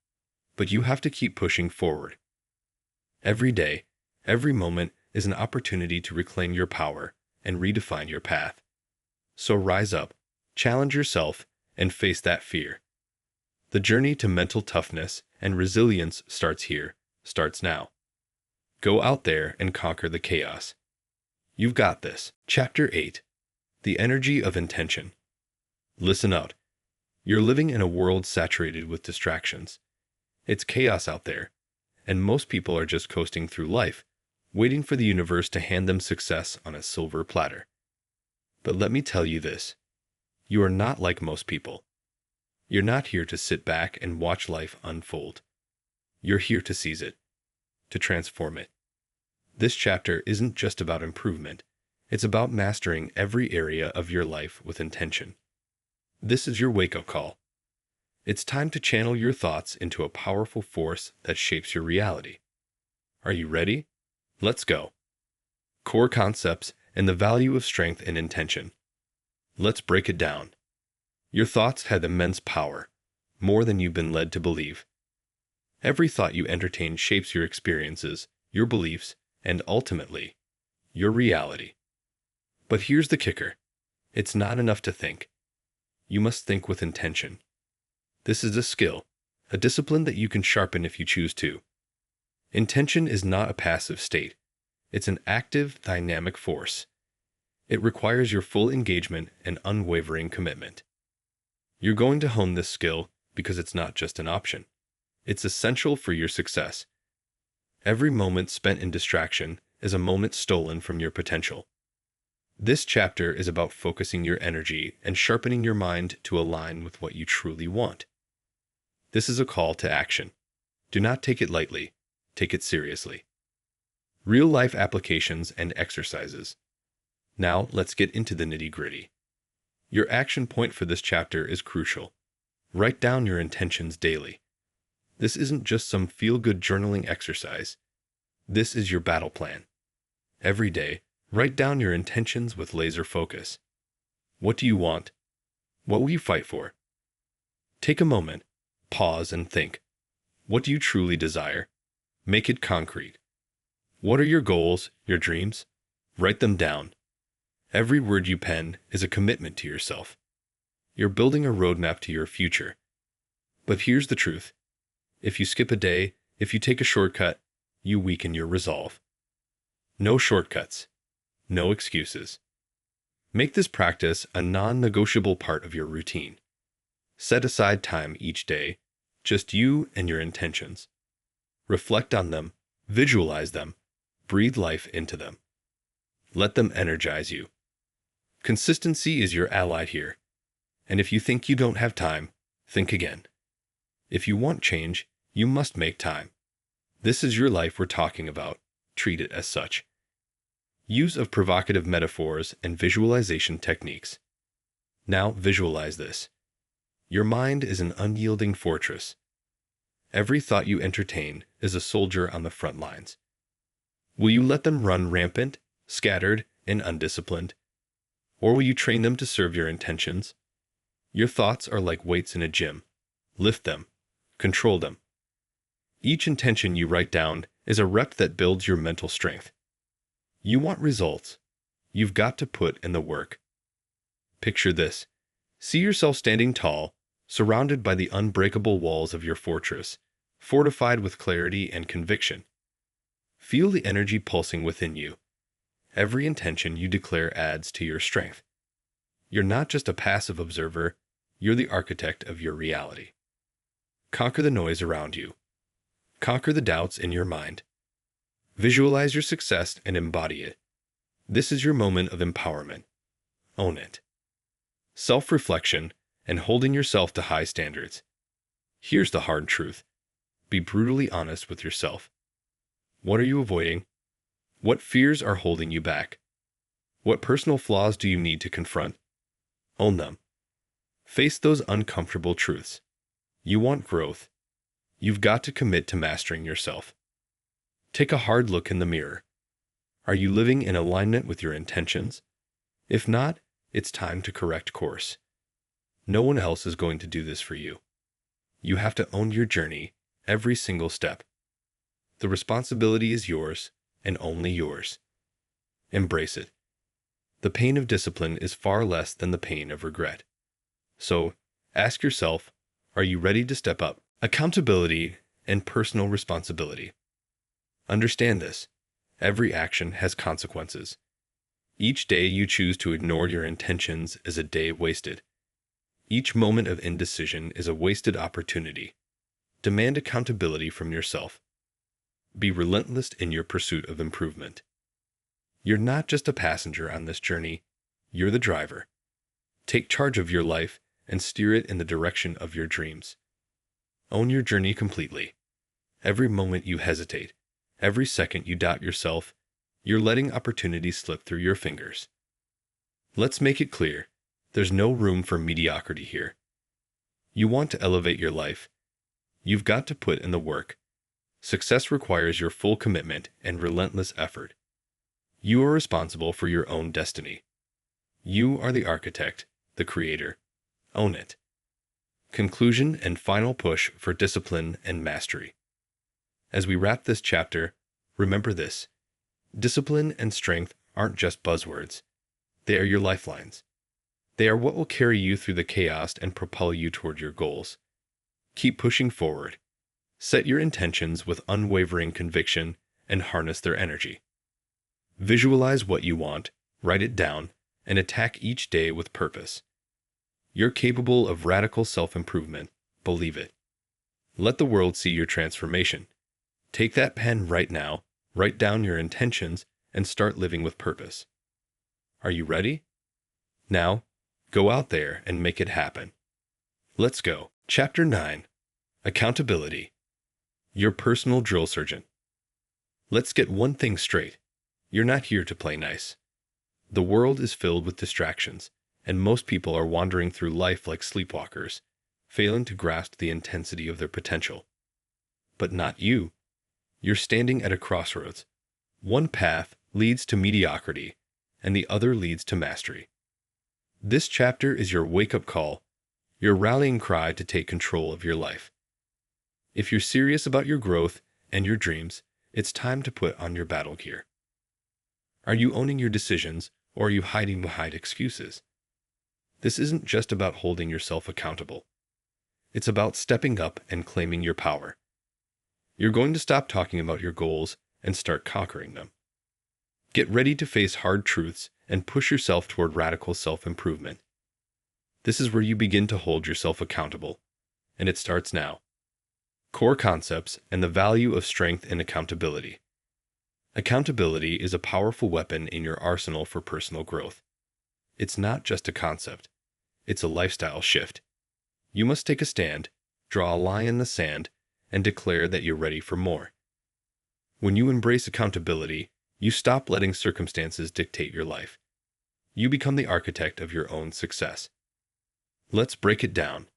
but you have to keep pushing forward. Every day, every moment is an opportunity to reclaim your power and redefine your path. So rise up, challenge yourself, and face that fear. The journey to mental toughness and resilience starts now. Go out there and conquer the chaos. You've got this. Chapter 8. The Energy of Intention. Listen up. You're living in a world saturated with distractions. It's chaos out there, and most people are just coasting through life, waiting for the universe to hand them success on a silver platter. But let me tell you this. You are not like most people. You're not here to sit back and watch life unfold. You're here to seize it, to transform it. This chapter isn't just about improvement. It's about mastering every area of your life with intention. This is your wake-up call. It's time to channel your thoughts into a powerful force that shapes your reality. Are you ready? Let's go. Core concepts and the value of strength and intention. Let's break it down. Your thoughts have immense power, more than you've been led to believe. Every thought you entertain shapes your experiences, your beliefs, and ultimately, your reality. But here's the kicker. It's not enough to think. You must think with intention. This is a skill, a discipline that you can sharpen if you choose to. Intention is not a passive state. It's an active, dynamic force. It requires your full engagement and unwavering commitment. You're going to hone this skill because it's not just an option. It's essential for your success. Every moment spent in distraction is a moment stolen from your potential. This chapter is about focusing your energy and sharpening your mind to align with what you truly want. This is a call to action. Do not take it lightly. Take it seriously. Real-life applications and exercises. Now, let's get into the nitty-gritty. Your action point for this chapter is crucial. Write down your intentions daily. This isn't just some feel-good journaling exercise. This is your battle plan. Every day, write down your intentions with laser focus. What do you want? What will you fight for? Take a moment, pause, and think. What do you truly desire? Make it concrete. What are your goals, your dreams? Write them down. Every word you pen is a commitment to yourself. You're building a roadmap to your future. But here's the truth. If you skip a day, if you take a shortcut, you weaken your resolve. No shortcuts. No excuses. Make this practice a non-negotiable part of your routine. Set aside time each day, just you and your intentions. Reflect on them, visualize them, breathe life into them. Let them energize you. Consistency is your ally here. And if you think you don't have time, think again. If you want change, you must make time. This is your life we're talking about. Treat it as such. Use of provocative metaphors and visualization techniques. Now visualize this. Your mind is an unyielding fortress. Every thought you entertain is a soldier on the front lines. Will you let them run rampant, scattered, and undisciplined? Or will you train them to serve your intentions? Your thoughts are like weights in a gym. Lift them. Control them. Each intention you write down is a rep that builds your mental strength. You want results. You've got to put in the work. Picture this. See yourself standing tall, surrounded by the unbreakable walls of your fortress, fortified with clarity and conviction. Feel the energy pulsing within you. Every intention you declare adds to your strength. You're not just a passive observer, you're the architect of your reality. Conquer the noise around you. Conquer the doubts in your mind. Visualize your success and embody it. This is your moment of empowerment. Own it. Self-reflection and holding yourself to high standards. Here's the hard truth. Be brutally honest with yourself. What are you avoiding? What fears are holding you back? What personal flaws do you need to confront? Own them. Face those uncomfortable truths. You want growth. You've got to commit to mastering yourself. Take a hard look in the mirror. Are you living in alignment with your intentions? If not, it's time to correct course. No one else is going to do this for you. You have to own your journey, every single step. The responsibility is yours, and only yours. Embrace it. The pain of discipline is far less than the pain of regret. So, ask yourself, are you ready to step up? Accountability and personal responsibility. Understand this. Every action has consequences. Each day you choose to ignore your intentions is a day wasted. Each moment of indecision is a wasted opportunity. Demand accountability from yourself. Be relentless in your pursuit of improvement. You're not just a passenger on this journey, you're the driver. Take charge of your life and steer it in the direction of your dreams. Own your journey completely. Every moment you hesitate, every second you doubt yourself, you're letting opportunities slip through your fingers. Let's make it clear, there's no room for mediocrity here. You want to elevate your life. You've got to put in the work. Success requires your full commitment and relentless effort. You are responsible for your own destiny. You are the architect, the creator. Own it. Conclusion and final push for discipline and mastery. As we wrap this chapter, remember this. Discipline and strength aren't just buzzwords. They are your lifelines. They are what will carry you through the chaos and propel you toward your goals. Keep pushing forward. Set your intentions with unwavering conviction and harness their energy. Visualize what you want, write it down, and attack each day with purpose. You're capable of radical self-improvement, believe it. Let the world see your transformation. Take that pen right now, write down your intentions, and start living with purpose. Are you ready? Now, go out there and make it happen. Let's go. Chapter 9. Accountability. Your personal drill sergeant. Let's get one thing straight. You're not here to play nice. The world is filled with distractions, and most people are wandering through life like sleepwalkers, failing to grasp the intensity of their potential. But not you. You're standing at a crossroads. One path leads to mediocrity, and the other leads to mastery. This chapter is your wake-up call, your rallying cry to take control of your life. If you're serious about your growth and your dreams, it's time to put on your battle gear. Are you owning your decisions, or are you hiding behind excuses? This isn't just about holding yourself accountable. It's about stepping up and claiming your power. You're going to stop talking about your goals and start conquering them. Get ready to face hard truths and push yourself toward radical self-improvement. This is where you begin to hold yourself accountable, and it starts now. Core concepts and the value of strength and accountability. Accountability is a powerful weapon in your arsenal for personal growth. It's not just a concept. It's a lifestyle shift. You must take a stand, draw a line in the sand, and declare that you're ready for more. When you embrace accountability, you stop letting circumstances dictate your life. You become the architect of your own success. Let's break it down.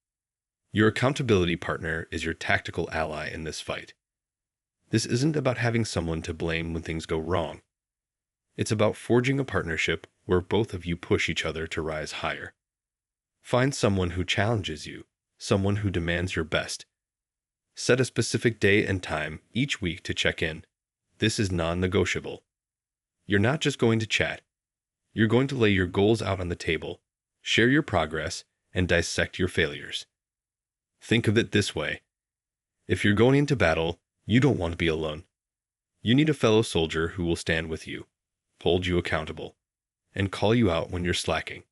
Your accountability partner is your tactical ally in this fight. This isn't about having someone to blame when things go wrong. It's about forging a partnership where both of you push each other to rise higher. Find someone who challenges you, someone who demands your best. Set a specific day and time each week to check in. This is non-negotiable. You're not just going to chat. You're going to lay your goals out on the table, share your progress, and dissect your failures. Think of it this way. If you're going into battle, you don't want to be alone. You need a fellow soldier who will stand with you, hold you accountable, and call you out when you're slacking.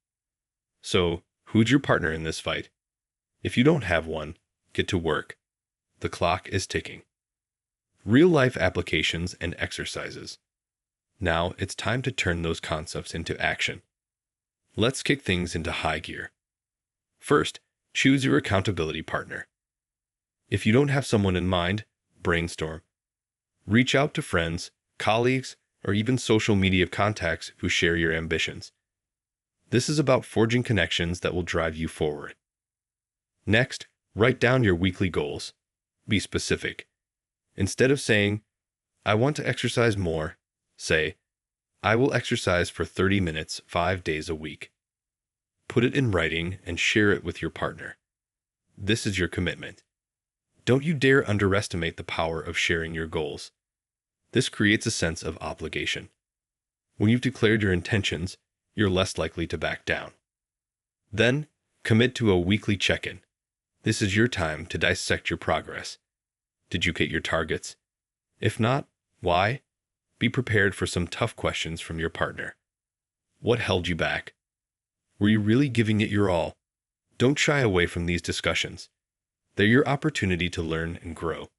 So, who's your partner in this fight? If you don't have one, get to work. The clock is ticking. real-life applications and exercises. Now it's time to turn those concepts into action. Let's kick things into high gear. First, choose your accountability partner. If you don't have someone in mind, brainstorm. Reach out to friends, colleagues, or even social media contacts who share your ambitions. This is about forging connections that will drive you forward. Next, write down your weekly goals. Be specific. Instead of saying, "I want to exercise more," say, "I will exercise for 30 minutes 5 days a week." Put it in writing and share it with your partner. This is your commitment. Don't you dare underestimate the power of sharing your goals. This creates a sense of obligation. When you've declared your intentions, you're less likely to back down. Then, commit to a weekly check-in. This is your time to dissect your progress. Did you hit your targets? If not, why? Be prepared for some tough questions from your partner. What held you back? Were you really giving it your all? Don't shy away from these discussions. They're your opportunity to learn and grow.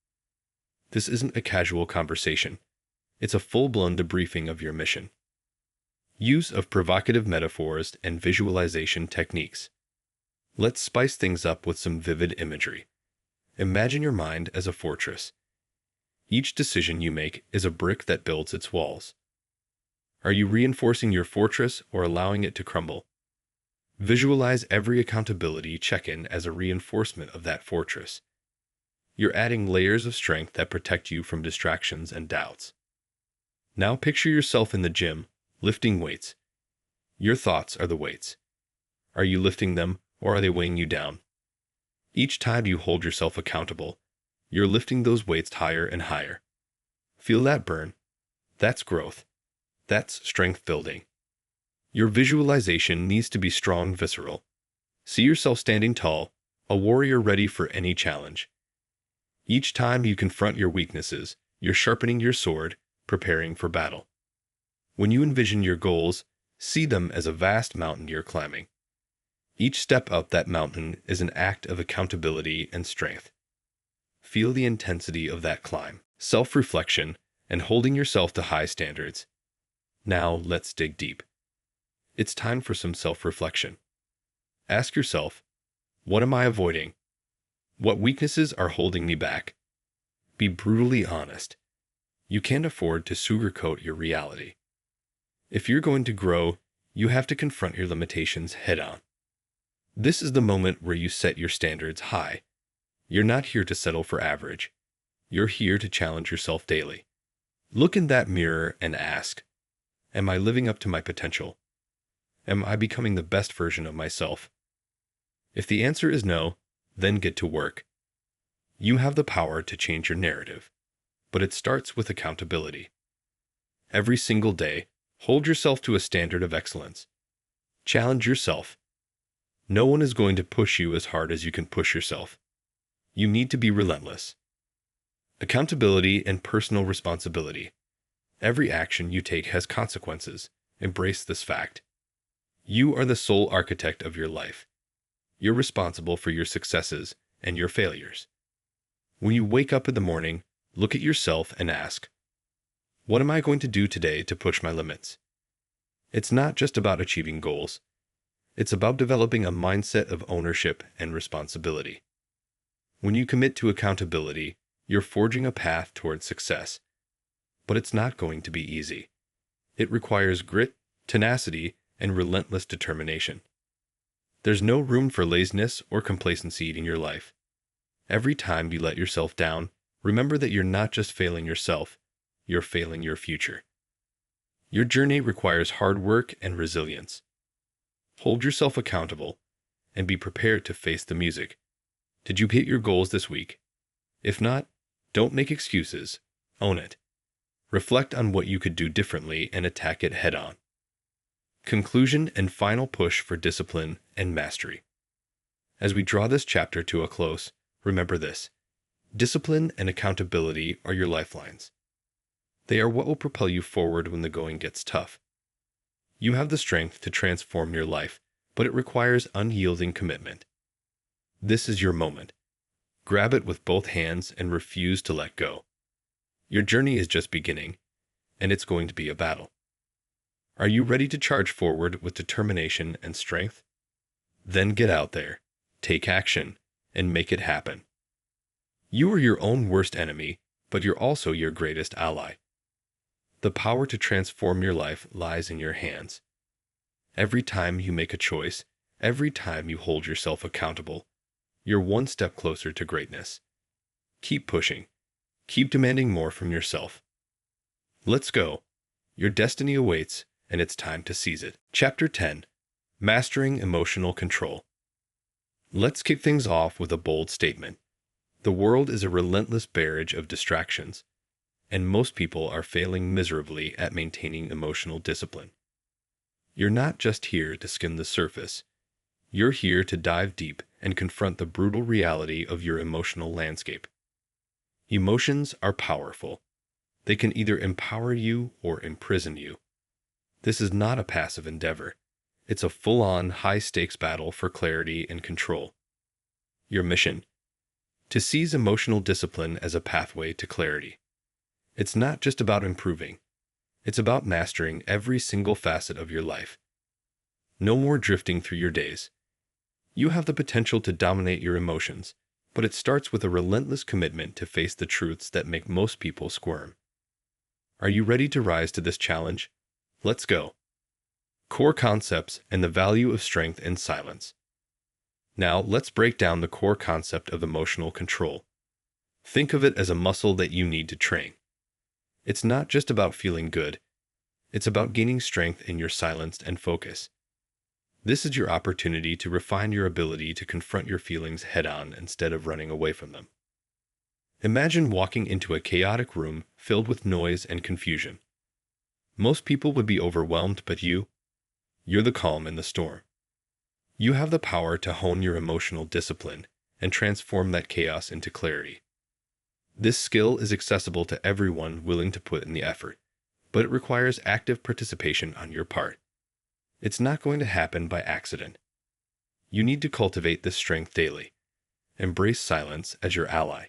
This isn't a casual conversation. It's a full-blown debriefing of your mission. Use of provocative metaphors and visualization techniques. Let's spice things up with some vivid imagery. Imagine your mind as a fortress. Each decision you make is a brick that builds its walls. Are you reinforcing your fortress or allowing it to crumble? Visualize every accountability check-in as a reinforcement of that fortress. You're adding layers of strength that protect you from distractions and doubts. Now picture yourself in the gym, lifting weights. Your thoughts are the weights. Are you lifting them, or are they weighing you down? Each time you hold yourself accountable, you're lifting those weights higher and higher. Feel that burn? That's growth. That's strength building. Your visualization needs to be strong, visceral. See yourself standing tall, a warrior ready for any challenge. Each time you confront your weaknesses, you're sharpening your sword, preparing for battle. When you envision your goals, see them as a vast mountain you're climbing. Each step up that mountain is an act of accountability and strength. Feel the intensity of that climb, self-reflection, and holding yourself to high standards. Now let's dig deep. It's time for some self-reflection. Ask yourself, what am I avoiding? What weaknesses are holding me back? Be brutally honest. You can't afford to sugarcoat your reality. If you're going to grow, you have to confront your limitations head-on. This is the moment where you set your standards high. You're not here to settle for average. You're here to challenge yourself daily. Look in that mirror and ask, am I living up to my potential? Am I becoming the best version of myself? If the answer is no, then get to work. You have the power to change your narrative, but it starts with accountability. Every single day, hold yourself to a standard of excellence. Challenge yourself. No one is going to push you as hard as you can push yourself. You need to be relentless. Accountability and personal responsibility. Every action you take has consequences. Embrace this fact. You are the sole architect of your life. You're responsible for your successes and your failures. When you wake up in the morning, look at yourself and ask, what am I going to do today to push my limits? It's not just about achieving goals. It's about developing a mindset of ownership and responsibility. When you commit to accountability, you're forging a path toward success. But it's not going to be easy. It requires grit, tenacity, and relentless determination. There's no room for laziness or complacency in your life. Every time you let yourself down, remember that you're not just failing yourself, you're failing your future. Your journey requires hard work and resilience. Hold yourself accountable and be prepared to face the music. Did you hit your goals this week? If not, don't make excuses. Own it. Reflect on what you could do differently and attack it head-on. Conclusion and final push for discipline and mastery. As we draw this chapter to a close, remember this. Discipline and accountability are your lifelines. They are what will propel you forward when the going gets tough. You have the strength to transform your life, but it requires unyielding commitment. This is your moment. Grab it with both hands and refuse to let go. Your journey is just beginning, and it's going to be a battle. Are you ready to charge forward with determination and strength? Then get out there, take action, and make it happen. You are your own worst enemy, but you're also your greatest ally. The power to transform your life lies in your hands. Every time you make a choice, every time you hold yourself accountable, you're one step closer to greatness. Keep pushing. Keep demanding more from yourself. Let's go. Your destiny awaits, and it's time to seize it. Chapter 10. Mastering Emotional Control. Let's kick things off with a bold statement. The world is a relentless barrage of distractions, and most people are failing miserably at maintaining emotional discipline. You're not just here to skim the surface. You're here to dive deep and confront the brutal reality of your emotional landscape. Emotions are powerful. They can either empower you or imprison you. This is not a passive endeavor. It's a full-on, high-stakes battle for clarity and control. Your mission? To seize emotional discipline as a pathway to clarity. It's not just about improving. It's about mastering every single facet of your life. No more drifting through your days. You have the potential to dominate your emotions, but it starts with a relentless commitment to face the truths that make most people squirm. Are you ready to rise to this challenge? Let's go. Core concepts and the value of strength and silence. Now, let's break down the core concept of emotional control. Think of it as a muscle that you need to train. It's not just about feeling good. It's about gaining strength in your silence and focus. This is your opportunity to refine your ability to confront your feelings head-on instead of running away from them. Imagine walking into a chaotic room filled with noise and confusion. Most people would be overwhelmed, but you're the calm in the storm. You have the power to hone your emotional discipline and transform that chaos into clarity. This skill is accessible to everyone willing to put in the effort, but it requires active participation on your part. It's not going to happen by accident. You need to cultivate this strength daily. Embrace silence as your ally.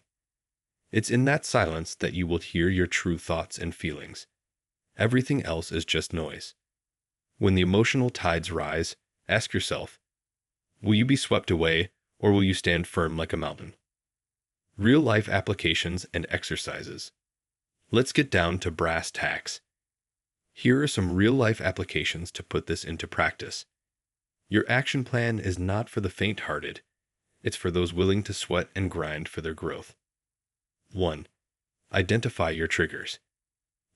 It's in that silence that you will hear your true thoughts and feelings. Everything else is just noise. When the emotional tides rise, ask yourself, will you be swept away, or will you stand firm like a mountain? Real-life applications and exercises. Let's get down to brass tacks. Here are some real-life applications to put this into practice. Your action plan is not for the faint-hearted. It's for those willing to sweat and grind for their growth. 1. Identify your triggers.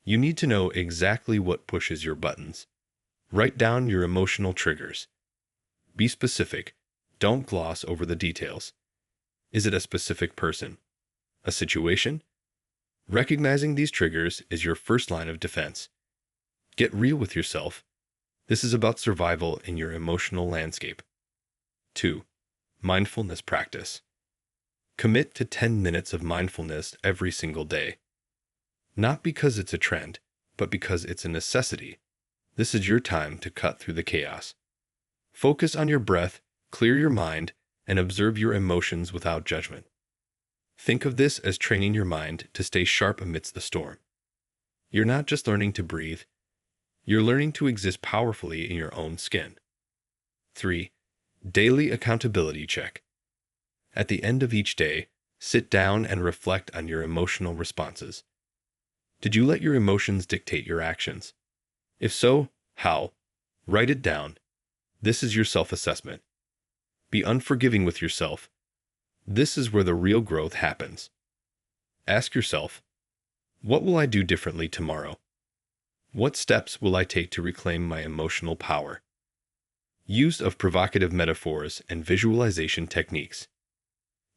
You need to know exactly what pushes your buttons. Write down your emotional triggers. Be specific. Don't gloss over the details. Is it a specific person? A situation? Recognizing these triggers is your first line of defense. Get real with yourself. This is about survival in your emotional landscape. 2. Mindfulness practice. Commit to 10 minutes of mindfulness every single day. Not because it's a trend, but because it's a necessity. This is your time to cut through the chaos. Focus on your breath, clear your mind, and observe your emotions without judgment. Think of this as training your mind to stay sharp amidst the storm. You're not just learning to breathe, you're learning to exist powerfully in your own skin. 3. Daily accountability check. At the end of each day, sit down and reflect on your emotional responses. Did you let your emotions dictate your actions? If so, how? Write it down. This is your self-assessment. Be unforgiving with yourself. This is where the real growth happens. Ask yourself, what will I do differently tomorrow? What steps will I take to reclaim my emotional power? Use of provocative metaphors and visualization techniques.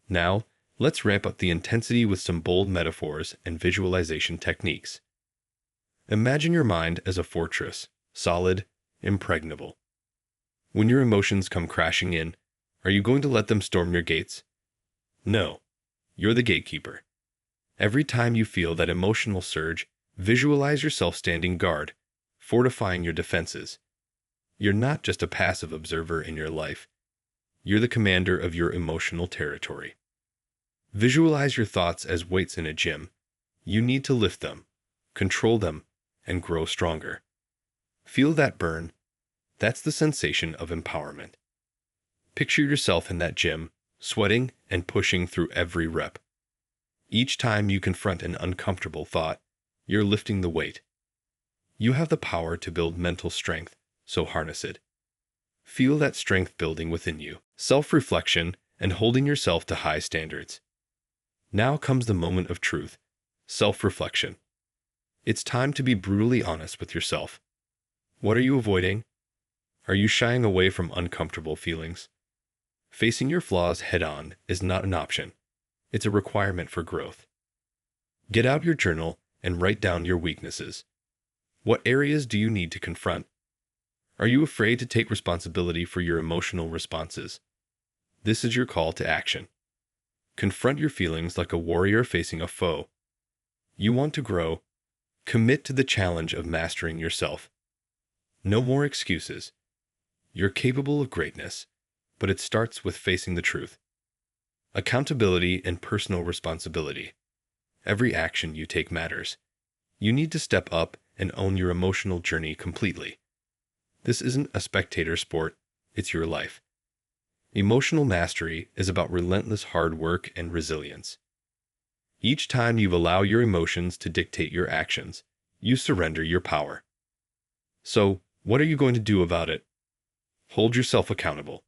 Now, let's ramp up the intensity with some bold metaphors and visualization techniques. Imagine your mind as a fortress, solid, impregnable. When your emotions come crashing in, are you going to let them storm your gates? No, you're the gatekeeper. Every time you feel that emotional surge, visualize yourself standing guard, fortifying your defenses. You're not just a passive observer in your life. You're the commander of your emotional territory. Visualize your thoughts as weights in a gym. You need to lift them, control them, and grow stronger. Feel that burn? That's the sensation of empowerment. Picture yourself in that gym, sweating and pushing through every rep. Each time you confront an uncomfortable thought, you're lifting the weight. You have the power to build mental strength, so harness it. Feel that strength building within you, self-reflection, and holding yourself to high standards. Now comes the moment of truth, self-reflection. It's time to be brutally honest with yourself. What are you avoiding? Are you shying away from uncomfortable feelings? Facing your flaws head-on is not an option. It's a requirement for growth. Get out your journal and write down your weaknesses. What areas do you need to confront? Are you afraid to take responsibility for your emotional responses? This is your call to action. Confront your feelings like a warrior facing a foe. You want to grow? Commit to the challenge of mastering yourself. No more excuses. You're capable of greatness, but it starts with facing the truth. Accountability and personal responsibility. Every action you take matters. You need to step up and own your emotional journey completely. This isn't a spectator sport, it's your life. Emotional mastery is about relentless hard work and resilience. Each time you allow your emotions to dictate your actions, you surrender your power. So, what are you going to do about it? Hold yourself accountable.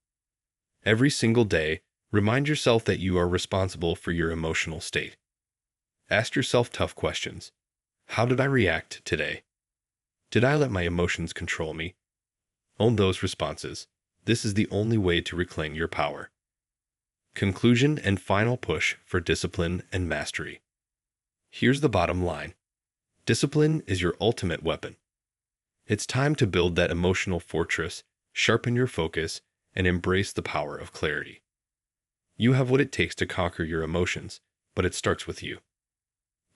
Every single day, remind yourself that you are responsible for your emotional state. Ask yourself tough questions. How did I react today? Did I let my emotions control me? Own those responses. This is the only way to reclaim your power. Conclusion and final push for discipline and mastery. Here's the bottom line. Discipline is your ultimate weapon. It's time to build that emotional fortress, sharpen your focus, and embrace the power of clarity. You have what it takes to conquer your emotions, but it starts with you.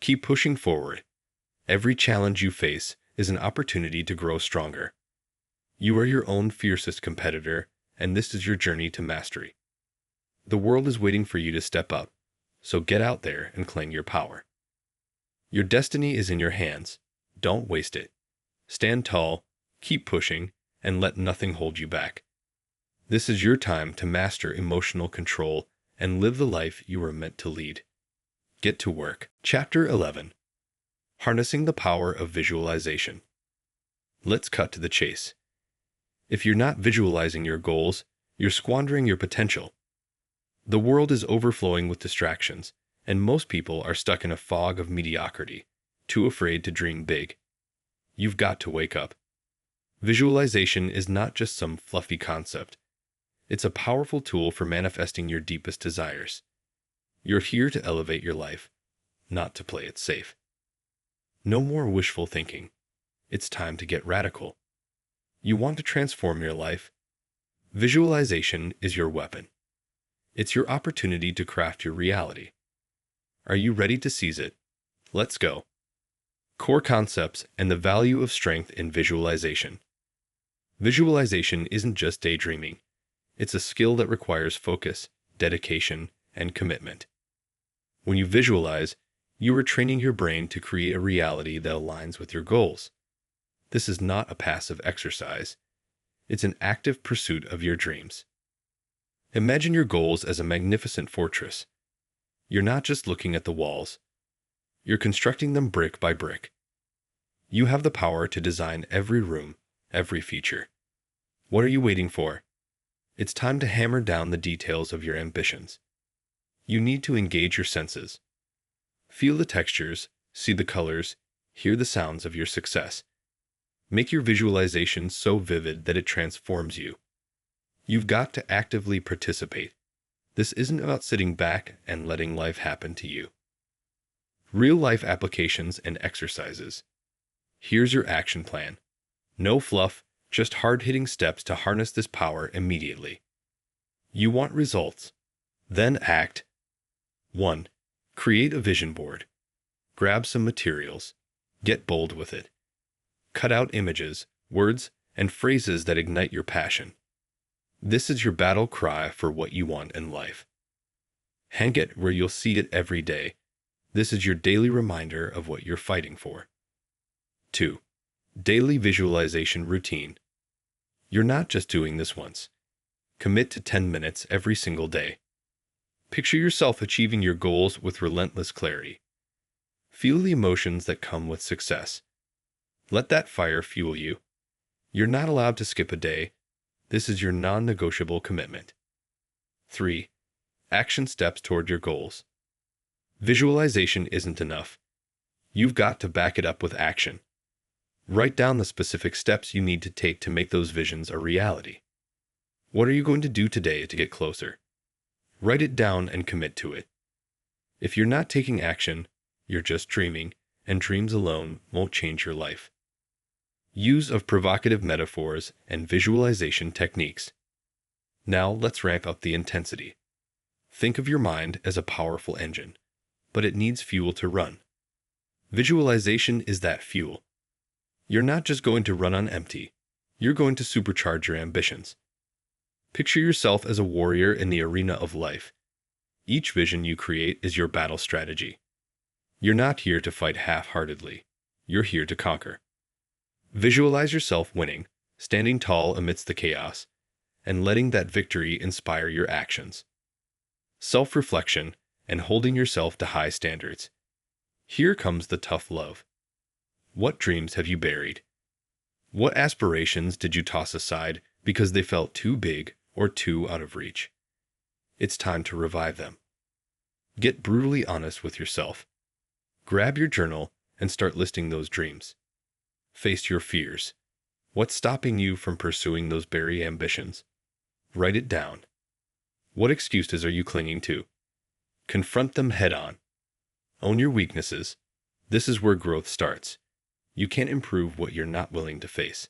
Keep pushing forward. Every challenge you face is an opportunity to grow stronger. You are your own fiercest competitor, and this is your journey to mastery. The world is waiting for you to step up, so get out there and claim your power. Your destiny is in your hands. Don't waste it. Stand tall, keep pushing, and let nothing hold you back. This is your time to master emotional control and live the life you were meant to lead. Get to work. Chapter 11. Harnessing the Power of Visualization. Let's cut to the chase. If you're not visualizing your goals, you're squandering your potential. The world is overflowing with distractions, and most people are stuck in a fog of mediocrity, too afraid to dream big. You've got to wake up. Visualization is not just some fluffy concept. It's a powerful tool for manifesting your deepest desires. You're here to elevate your life, not to play it safe. No more wishful thinking. It's time to get radical. You want to transform your life? Visualization is your weapon. It's your opportunity to craft your reality. Are you ready to seize it? Let's go. Core concepts and the value of strength in visualization. Visualization isn't just daydreaming. It's a skill that requires focus, dedication, and commitment. When you visualize, you are training your brain to create a reality that aligns with your goals. This is not a passive exercise. It's an active pursuit of your dreams. Imagine your goals as a magnificent fortress. You're not just looking at the walls. You're constructing them brick by brick. You have the power to design every room, every feature. What are you waiting for? It's time to hammer down the details of your ambitions. You need to engage your senses. Feel the textures, see the colors, hear the sounds of your success. Make your visualization so vivid that it transforms you. You've got to actively participate. This isn't about sitting back and letting life happen to you. Real-life applications and exercises. Here's your action plan. No fluff, just hard-hitting steps to harness this power immediately. You want results. Then act. 1. Create a vision board. Grab some materials. Get bold with it. Cut out images, words, and phrases that ignite your passion. This is your battle cry for what you want in life. Hang it where you'll see it every day. This is your daily reminder of what you're fighting for. 2. Daily visualization routine. You're not just doing this once. Commit to 10 minutes every single day. Picture yourself achieving your goals with relentless clarity. Feel the emotions that come with success. Let that fire fuel you. You're not allowed to skip a day. This is your non-negotiable commitment. 3. Action steps toward your goals. Visualization isn't enough. You've got to back it up with action. Write down the specific steps you need to take to make those visions a reality. What are you going to do today to get closer? Write it down and commit to it. If you're not taking action, you're just dreaming, and dreams alone won't change your life. Use of provocative metaphors and visualization techniques. Now let's ramp up the intensity. Think of your mind as a powerful engine, but it needs fuel to run. Visualization is that fuel. You're not just going to run on empty. You're going to supercharge your ambitions. Picture yourself as a warrior in the arena of life. Each vision you create is your battle strategy. You're not here to fight half-heartedly. You're here to conquer. Visualize yourself winning, standing tall amidst the chaos, and letting that victory inspire your actions. Self-reflection and holding yourself to high standards. Here comes the tough love. What dreams have you buried? What aspirations did you toss aside because they felt too big or too out of reach? It's time to revive them. Get brutally honest with yourself. Grab your journal and start listing those dreams. Face your fears. What's stopping you from pursuing those buried ambitions? Write it down. What excuses are you clinging to? Confront them head on. Own your weaknesses. This is where growth starts. You can't improve what you're not willing to face.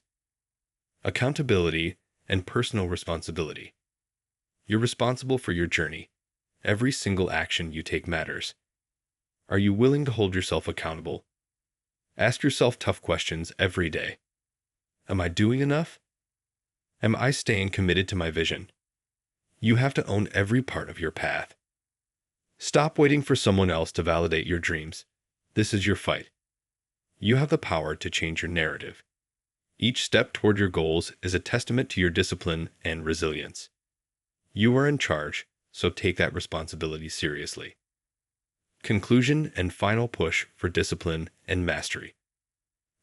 Accountability and personal responsibility. You're responsible for your journey. Every single action you take matters. Are you willing to hold yourself accountable? Ask yourself tough questions every day. Am I doing enough? Am I staying committed to my vision? You have to own every part of your path. Stop waiting for someone else to validate your dreams. This is your fight. You have the power to change your narrative. Each step toward your goals is a testament to your discipline and resilience. You are in charge, so take that responsibility seriously. Conclusion and final push for discipline and mastery.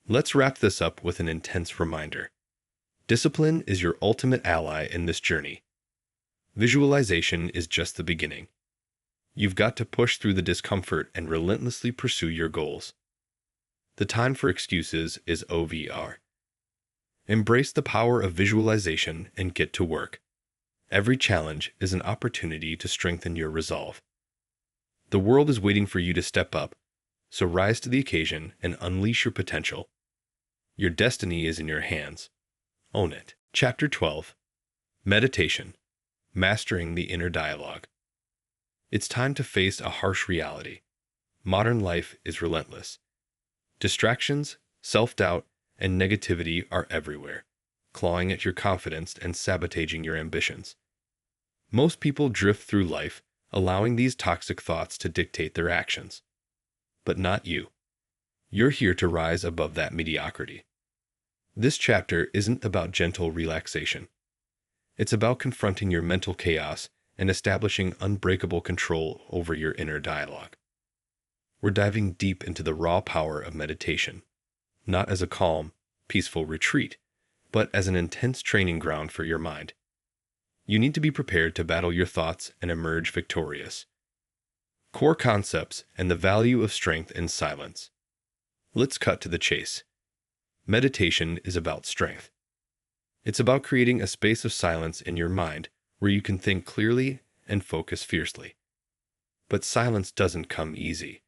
Let's wrap this up with an intense reminder. Discipline is your ultimate ally in this journey. Visualization is just the beginning. You've got to push through the discomfort and relentlessly pursue your goals. The time for excuses is over. Embrace the power of visualization and get to work. Every challenge is an opportunity to strengthen your resolve. The world is waiting for you to step up, so rise to the occasion and unleash your potential. Your destiny is in your hands. Own it. Chapter 12. Meditation. Mastering the Inner Dialogue. It's time to face a harsh reality. Modern life is relentless. Distractions, self-doubt, and negativity are everywhere, clawing at your confidence and sabotaging your ambitions. Most people drift through life, allowing these toxic thoughts to dictate their actions. But not you. You're here to rise above that mediocrity. This chapter isn't about gentle relaxation. It's about confronting your mental chaos and establishing unbreakable control over your inner dialogue. We're diving deep into the raw power of meditation, not as a calm, peaceful retreat, but as an intense training ground for your mind. You need to be prepared to battle your thoughts and emerge victorious. Core concepts and the value of strength in silence. Let's cut to the chase. Meditation is about strength. It's about creating a space of silence in your mind where you can think clearly and focus fiercely. But silence doesn't come easy.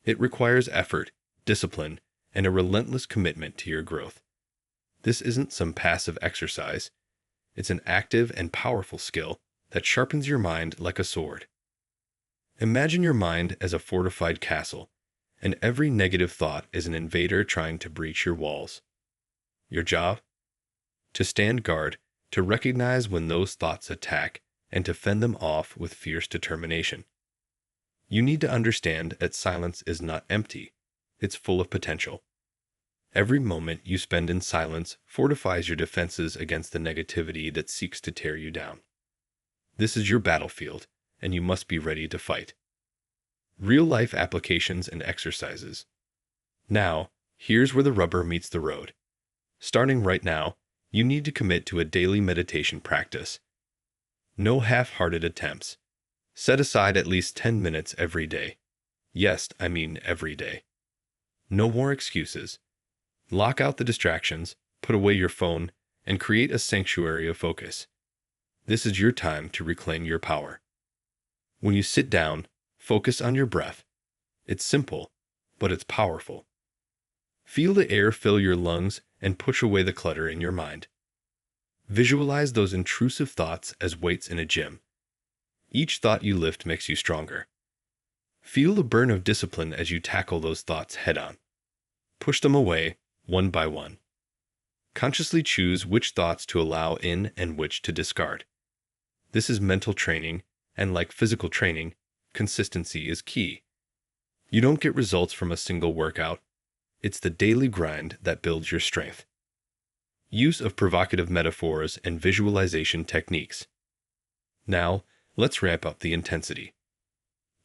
It requires effort, discipline, and a relentless commitment to your growth. This isn't some passive exercise. It's an active and powerful skill that sharpens your mind like a sword. Imagine your mind as a fortified castle, and every negative thought is an invader trying to breach your walls. Your job? To stand guard, to recognize when those thoughts attack, and to fend them off with fierce determination. You need to understand that silence is not empty. It's full of potential. Every moment you spend in silence fortifies your defenses against the negativity that seeks to tear you down. This is your battlefield, and you must be ready to fight. Real-life applications and exercises. Now, here's where the rubber meets the road. Starting right now, you need to commit to a daily meditation practice. No half-hearted attempts. Set aside at least 10 minutes every day. Yes, I mean every day. No more excuses. Lock out the distractions, put away your phone, and create a sanctuary of focus. This is your time to reclaim your power. When you sit down, focus on your breath. It's simple, but it's powerful. Feel the air fill your lungs and push away the clutter in your mind. Visualize those intrusive thoughts as weights in a gym. Each thought you lift makes you stronger. Feel the burn of discipline as you tackle those thoughts head-on. Push them away, one by one. Consciously choose which thoughts to allow in and which to discard. This is mental training, and like physical training, consistency is key. You don't get results from a single workout. It's the daily grind that builds your strength. Use of provocative metaphors and visualization techniques. Now, let's ramp up the intensity.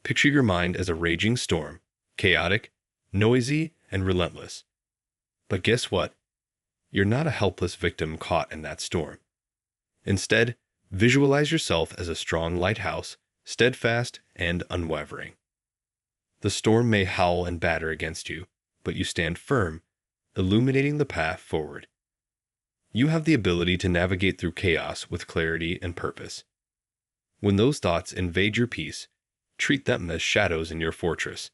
Picture your mind as a raging storm, chaotic, noisy, and relentless. But guess what? You're not a helpless victim caught in that storm. Instead, visualize yourself as a strong lighthouse, steadfast and unwavering. The storm may howl and batter against you, but you stand firm, illuminating the path forward. You have the ability to navigate through chaos with clarity and purpose. When those thoughts invade your peace, treat them as shadows in your fortress.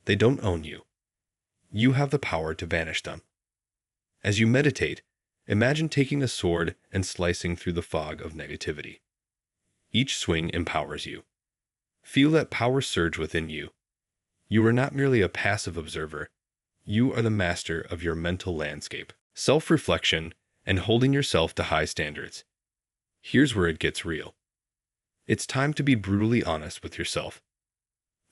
They don't own you. You have the power to banish them. As you meditate, imagine taking a sword and slicing through the fog of negativity. Each swing empowers you. Feel that power surge within you. You are not merely a passive observer. You are the master of your mental landscape. Self-reflection and holding yourself to high standards. Here's where it gets real. It's time to be brutally honest with yourself.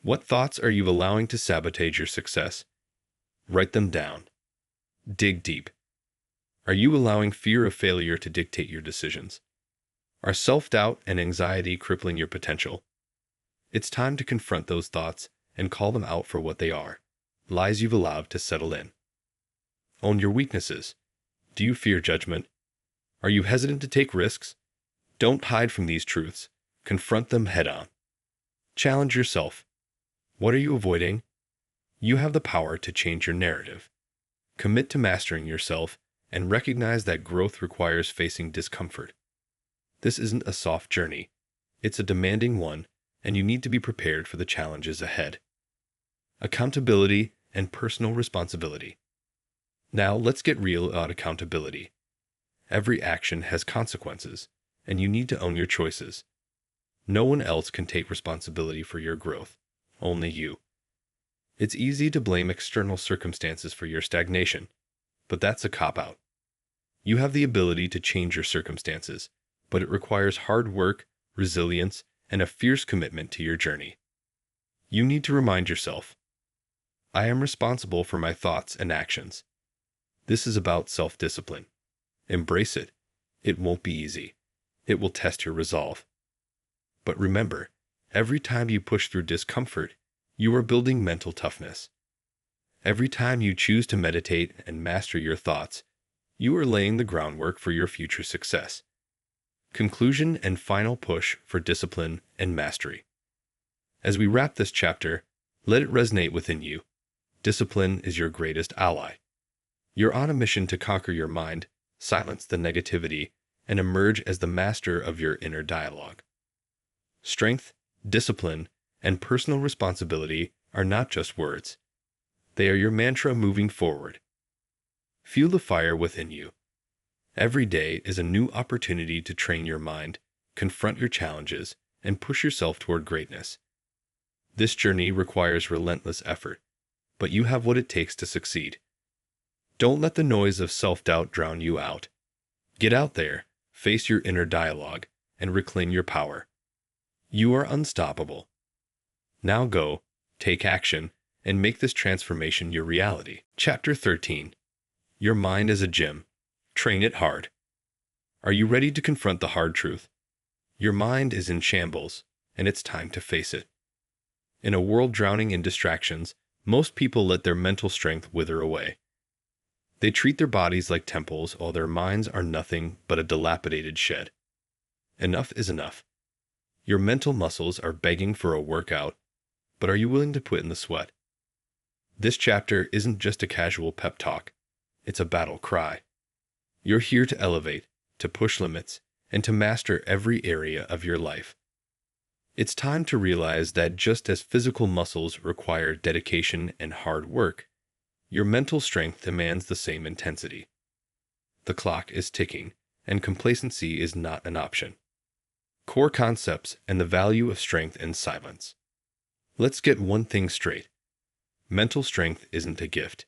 What thoughts are you allowing to sabotage your success? Write them down. Dig deep. Are you allowing fear of failure to dictate your decisions? Are self-doubt and anxiety crippling your potential? It's time to confront those thoughts and call them out for what they are, lies you've allowed to settle in. Own your weaknesses. Do you fear judgment? Are you hesitant to take risks? Don't hide from these truths. Confront them head-on. Challenge yourself. What are you avoiding? You have the power to change your narrative. Commit to mastering yourself and recognize that growth requires facing discomfort. This isn't a soft journey. It's a demanding one, and you need to be prepared for the challenges ahead. Accountability and personal responsibility. Now let's get real about accountability. Every action has consequences, and you need to own your choices. No one else can take responsibility for your growth, only you. It's easy to blame external circumstances for your stagnation, but that's a cop-out. You have the ability to change your circumstances, but it requires hard work, resilience, and a fierce commitment to your journey. You need to remind yourself, I am responsible for my thoughts and actions. This is about self-discipline. Embrace it. It won't be easy. It will test your resolve. But remember, every time you push through discomfort, you are building mental toughness. Every time you choose to meditate and master your thoughts, you are laying the groundwork for your future success. Conclusion and final push for discipline and mastery. As we wrap this chapter, let it resonate within you. Discipline is your greatest ally. You're on a mission to conquer your mind, silence the negativity, and emerge as the master of your inner dialogue. Strength, discipline, and personal responsibility are not just words. They are your mantra moving forward. Feel the fire within you. Every day is a new opportunity to train your mind, confront your challenges, and push yourself toward greatness. This journey requires relentless effort, but you have what it takes to succeed. Don't let the noise of self-doubt drown you out. Get out there, face your inner dialogue, and reclaim your power. You are unstoppable. Now go, take action, and make this transformation your reality. Chapter 13. Your mind is a gym. Train it hard. Are you ready to confront the hard truth? Your mind is in shambles, and it's time to face it. In a world drowning in distractions, most people let their mental strength wither away. They treat their bodies like temples while their minds are nothing but a dilapidated shed. Enough is enough. Your mental muscles are begging for a workout, but are you willing to put in the sweat? This chapter isn't just a casual pep talk. It's a battle cry. You're here to elevate, to push limits, and to master every area of your life. It's time to realize that just as physical muscles require dedication and hard work, your mental strength demands the same intensity. The clock is ticking, and complacency is not an option. Core concepts and the value of strength in silence. Let's get one thing straight. Mental strength isn't a gift.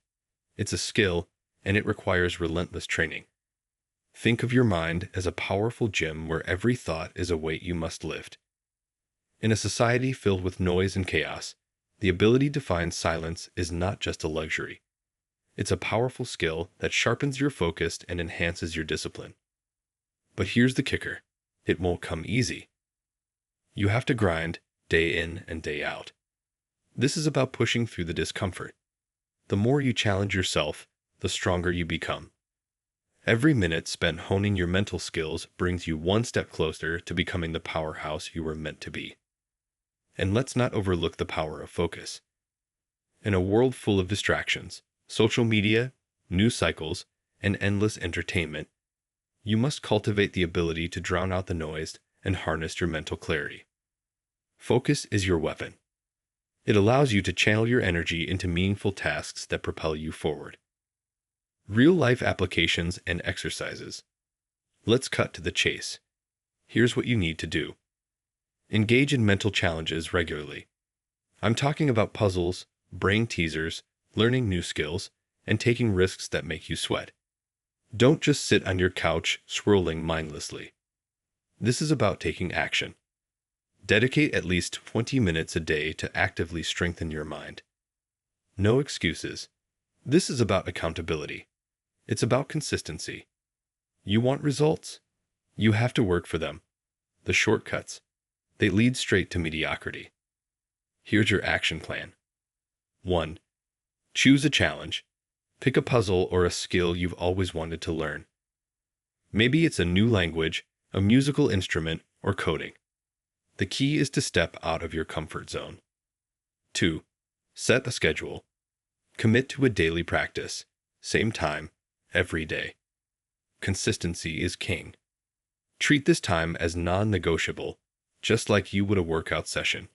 It's a skill, and it requires relentless training. Think of your mind as a powerful gym where every thought is a weight you must lift. In a society filled with noise and chaos, the ability to find silence is not just a luxury. It's a powerful skill that sharpens your focus and enhances your discipline. But here's the kicker. It won't come easy. You have to grind day in and day out. This is about pushing through the discomfort. The more you challenge yourself, the stronger you become. Every minute spent honing your mental skills brings you one step closer to becoming the powerhouse you were meant to be. And let's not overlook the power of focus. In a world full of distractions, social media, news cycles, and endless entertainment, you must cultivate the ability to drown out the noise and harness your mental clarity. Focus is your weapon. It allows you to channel your energy into meaningful tasks that propel you forward. Real-life applications and exercises. Let's cut to the chase. Here's what you need to do. Engage in mental challenges regularly. I'm talking about puzzles, brain teasers, learning new skills, and taking risks that make you sweat. Don't just sit on your couch swirling mindlessly. This is about taking action. Dedicate at least 20 minutes a day to actively strengthen your mind. No excuses. This is about accountability. It's about consistency. You want results? You have to work for them. The shortcuts, they lead straight to mediocrity. Here's your action plan. 1. Choose a challenge. Pick a puzzle or a skill you've always wanted to learn. Maybe it's a new language, a musical instrument, or coding. The key is to step out of your comfort zone. 2. Set a schedule. Commit to a daily practice, same time, every day. Consistency is king. Treat this time as non-negotiable, just like you would a workout session.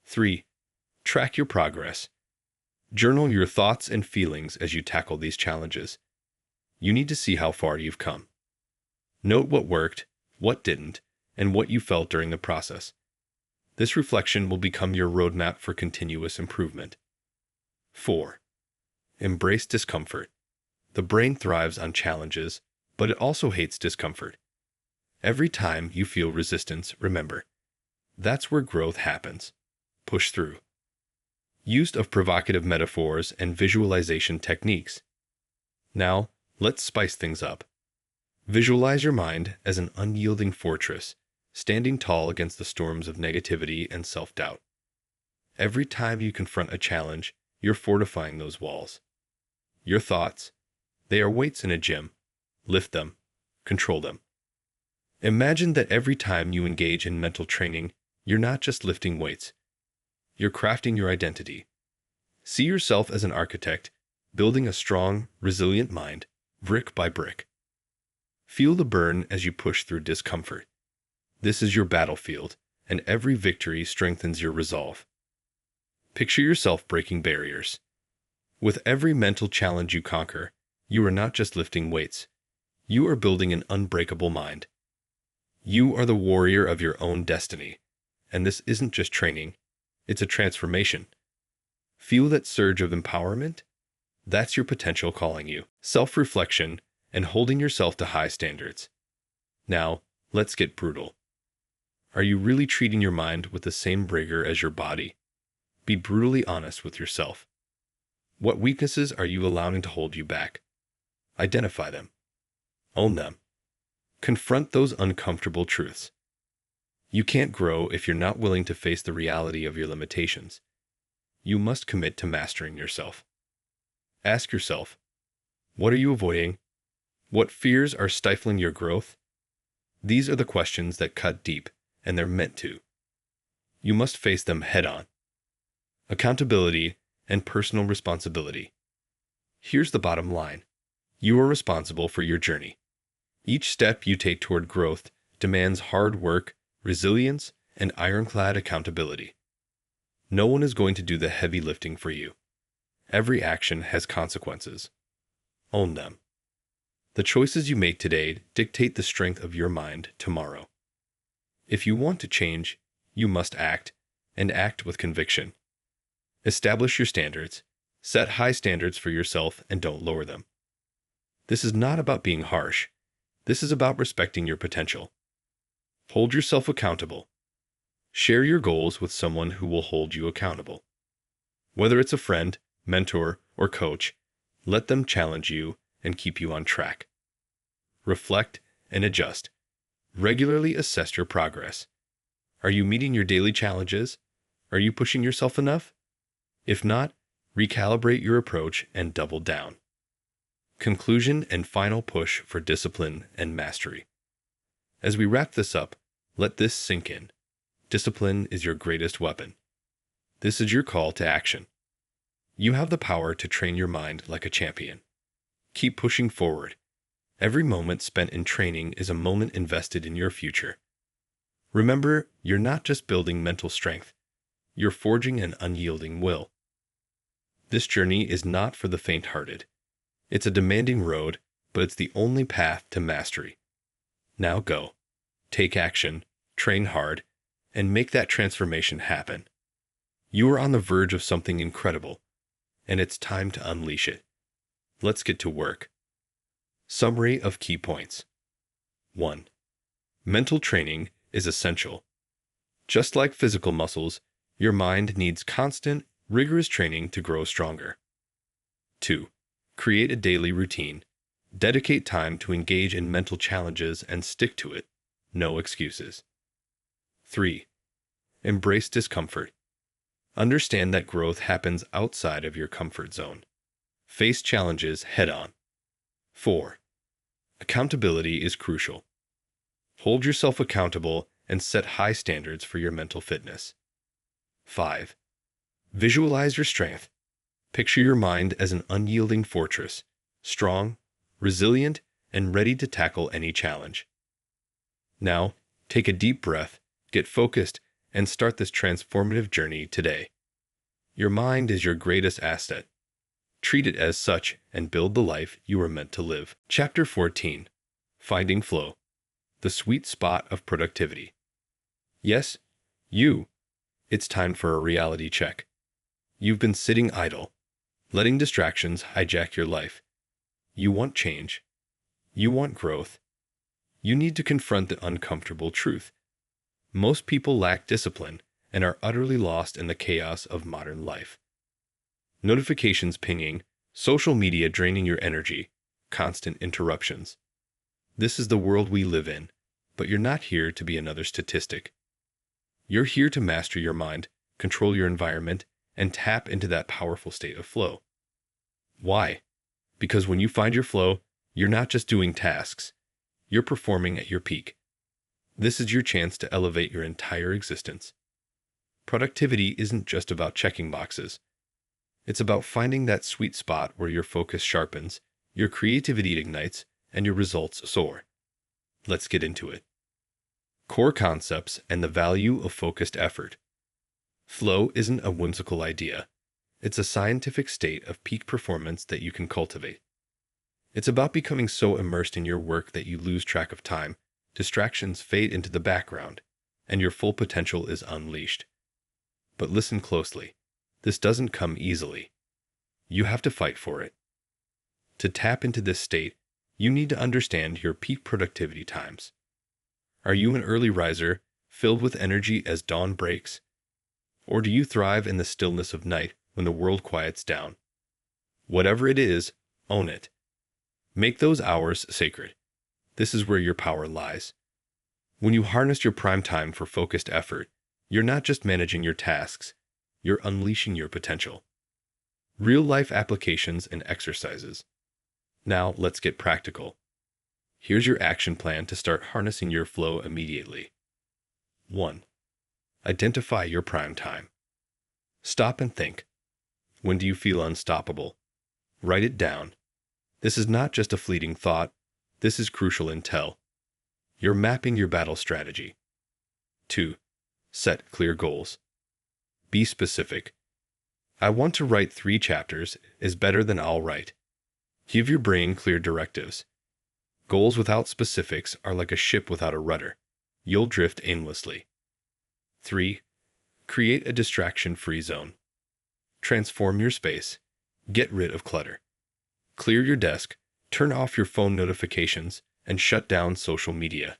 3. Track your progress. Journal your thoughts and feelings as you tackle these challenges. You need to see how far you've come. Note what worked, what didn't, and what you felt during the process. This reflection will become your roadmap for continuous improvement. 4. Embrace discomfort. The brain thrives on challenges, but it also hates discomfort. Every time you feel resistance, remember, that's where growth happens. Push through. Use of provocative metaphors and visualization techniques. Now, let's spice things up. Visualize your mind as an unyielding fortress, standing tall against the storms of negativity and self-doubt. Every time you confront a challenge, you're fortifying those walls. Your thoughts, they are weights in a gym. Lift them, control them. Imagine that every time you engage in mental training, you're not just lifting weights. You're crafting your identity. See yourself as an architect, building a strong, resilient mind, brick by brick. Feel the burn as you push through discomfort. This is your battlefield, and every victory strengthens your resolve. Picture yourself breaking barriers. With every mental challenge you conquer, you are not just lifting weights. You are building an unbreakable mind. You are the warrior of your own destiny, and this isn't just training, it's a transformation. Feel that surge of empowerment? That's your potential calling you. Self-reflection and holding yourself to high standards. Now, let's get brutal. Are you really treating your mind with the same rigor as your body? Be brutally honest with yourself. What weaknesses are you allowing to hold you back? Identify them. Own them. Confront those uncomfortable truths. You can't grow if you're not willing to face the reality of your limitations. You must commit to mastering yourself. Ask yourself, what are you avoiding? What fears are stifling your growth? These are the questions that cut deep, and they're meant to. You must face them head on. Accountability and personal responsibility. Here's the bottom line. You are responsible for your journey. Each step you take toward growth demands hard work, resilience, and ironclad accountability. No one is going to do the heavy lifting for you. Every action has consequences. Own them. The choices you make today dictate the strength of your mind tomorrow. If you want to change, you must act, and act with conviction. Establish your standards. Set high standards for yourself and don't lower them. This is not about being harsh. This is about respecting your potential. Hold yourself accountable. Share your goals with someone who will hold you accountable. Whether it's a friend, mentor, or coach, let them challenge you and keep you on track. Reflect and adjust. Regularly assess your progress. Are you meeting your daily challenges? Are you pushing yourself enough? If not, recalibrate your approach and double down. Conclusion and final push for discipline and mastery. As we wrap this up, let this sink in. Discipline is your greatest weapon. This is your call to action. You have the power to train your mind like a champion. Keep pushing forward. Every moment spent in training is a moment invested in your future. Remember, you're not just building mental strength. You're forging an unyielding will. This journey is not for the faint-hearted. It's a demanding road, but it's the only path to mastery. Now go. Take action, train hard, and make that transformation happen. You are on the verge of something incredible, and it's time to unleash it. Let's get to work. Summary of key points. 1. Mental training is essential. Just like physical muscles, your mind needs constant, rigorous training to grow stronger. 2. Create a daily routine. Dedicate time to engage in mental challenges and stick to it. No excuses. 3. Embrace discomfort. Understand that growth happens outside of your comfort zone. Face challenges head on. 4. Accountability is crucial. Hold yourself accountable and set high standards for your mental fitness. 5. Visualize your strength. Picture your mind as an unyielding fortress, strong, resilient, and ready to tackle any challenge. Now, take a deep breath, get focused, and start this transformative journey today. Your mind is your greatest asset. Treat it as such and build the life you are meant to live. Chapter 14. Finding Flow. The Sweet Spot of Productivity. Yes, you. It's time for a reality check. You've been sitting idle, letting distractions hijack your life. You want change. You want growth. You need to confront the uncomfortable truth. Most people lack discipline and are utterly lost in the chaos of modern life. Notifications pinging, social media draining your energy, constant interruptions. This is the world we live in, but you're not here to be another statistic. You're here to master your mind, control your environment, and tap into that powerful state of flow. Why? Because when you find your flow, you're not just doing tasks. You're performing at your peak. This is your chance to elevate your entire existence. Productivity isn't just about checking boxes. It's about finding that sweet spot where your focus sharpens, your creativity ignites, and your results soar. Let's get into it. Core concepts and the value of focused effort. Flow isn't a whimsical idea. It's a scientific state of peak performance that you can cultivate. It's about becoming so immersed in your work that you lose track of time, distractions fade into the background, and your full potential is unleashed. But listen closely. This doesn't come easily. You have to fight for it. To tap into this state, you need to understand your peak productivity times. Are you an early riser, filled with energy as dawn breaks? Or do you thrive in the stillness of night when the world quiets down? Whatever it is, own it. Make those hours sacred. This is where your power lies. When you harness your prime time for focused effort, you're not just managing your tasks, you're unleashing your potential. Real-life applications and exercises. Now, let's get practical. Here's your action plan to start harnessing your flow immediately. 1. Identify your prime time. Stop and think. When do you feel unstoppable? Write it down. This is not just a fleeting thought. This is crucial intel. You're mapping your battle strategy. 2. Set clear goals. Be specific. I want to write 3 chapters is better than I'll write. Give your brain clear directives. Goals without specifics are like a ship without a rudder. You'll drift aimlessly. 3. Create a distraction-free zone. Transform your space. Get rid of clutter. Clear your desk, turn off your phone notifications, and shut down social media.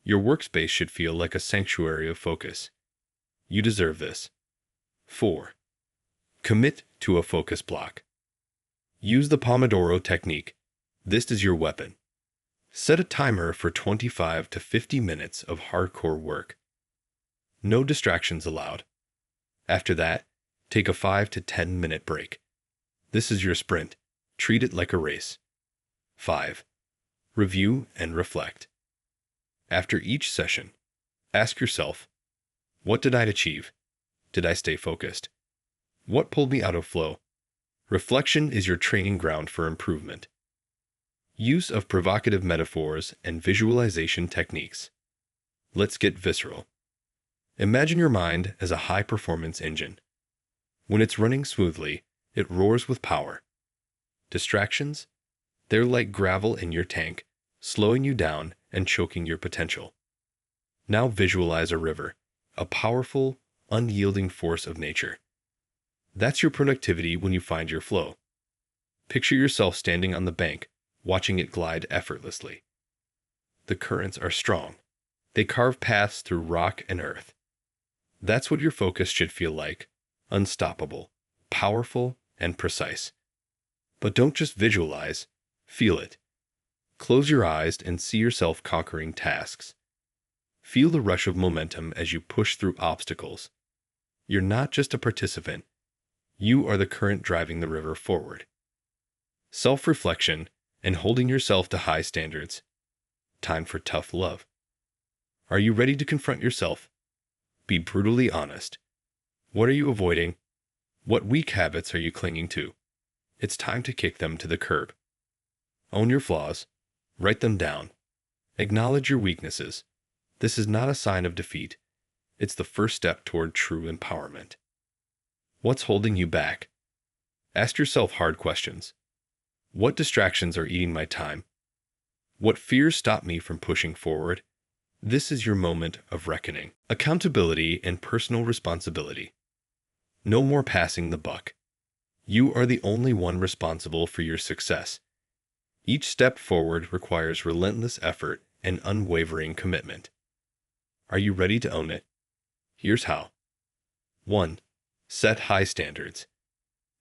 Your workspace should feel like a sanctuary of focus. You deserve this. 4. Commit to a focus block. Use the Pomodoro technique. This is your weapon. Set a timer for 25 to 50 minutes of hardcore work. No distractions allowed. After that, take a 5 to 10 minute break. This is your sprint. Treat it like a race. 5. Review and reflect. After each session, ask yourself, what did I achieve? Did I stay focused? What pulled me out of flow? Reflection is your training ground for improvement. Use of provocative metaphors and visualization techniques. Let's get visceral. Imagine your mind as a high-performance engine. When it's running smoothly, it roars with power. Distractions? They're like gravel in your tank, slowing you down and choking your potential. Now visualize a river, a powerful, unyielding force of nature. That's your productivity when you find your flow. Picture yourself standing on the bank, watching it glide effortlessly. The currents are strong. They carve paths through rock and earth. That's what your focus should feel like: unstoppable, powerful, and precise. But don't just visualize, feel it. Close your eyes and see yourself conquering tasks. Feel the rush of momentum as you push through obstacles. You're not just a participant. You are the current driving the river forward. Self-reflection and holding yourself to high standards. Time for tough love. Are you ready to confront yourself? Be brutally honest. What are you avoiding? What weak habits are you clinging to? It's time to kick them to the curb. Own your flaws. Write them down. Acknowledge your weaknesses. This is not a sign of defeat. It's the first step toward true empowerment. What's holding you back? Ask yourself hard questions. What distractions are eating my time? What fears stop me from pushing forward? This is your moment of reckoning. Accountability and personal responsibility. No more passing the buck. You are the only one responsible for your success. Each step forward requires relentless effort and unwavering commitment. Are you ready to own it? Here's how. 1. Set high standards.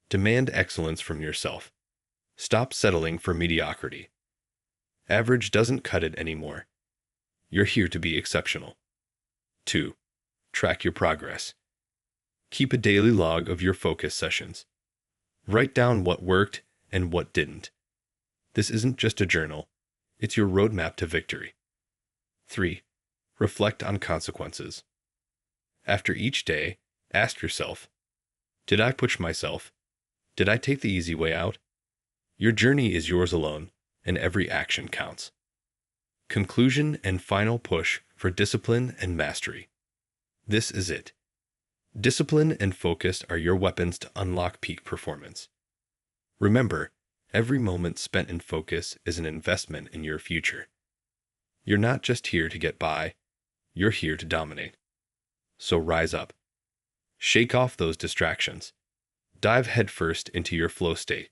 Demand excellence from yourself. Stop settling for mediocrity. Average doesn't cut it anymore. You're here to be exceptional. 2. Track your progress. Keep a daily log of your focus sessions. Write down what worked and what didn't. This isn't just a journal. It's your roadmap to victory. 3. Reflect on consequences. After each day, ask yourself, did I push myself? Did I take the easy way out? Your journey is yours alone, and every action counts. Conclusion and final push for discipline and mastery. This is it. Discipline and focus are your weapons to unlock peak performance. Remember, every moment spent in focus is an investment in your future. You're not just here to get by, you're here to dominate. So rise up. Shake off those distractions. Dive headfirst into your flow state.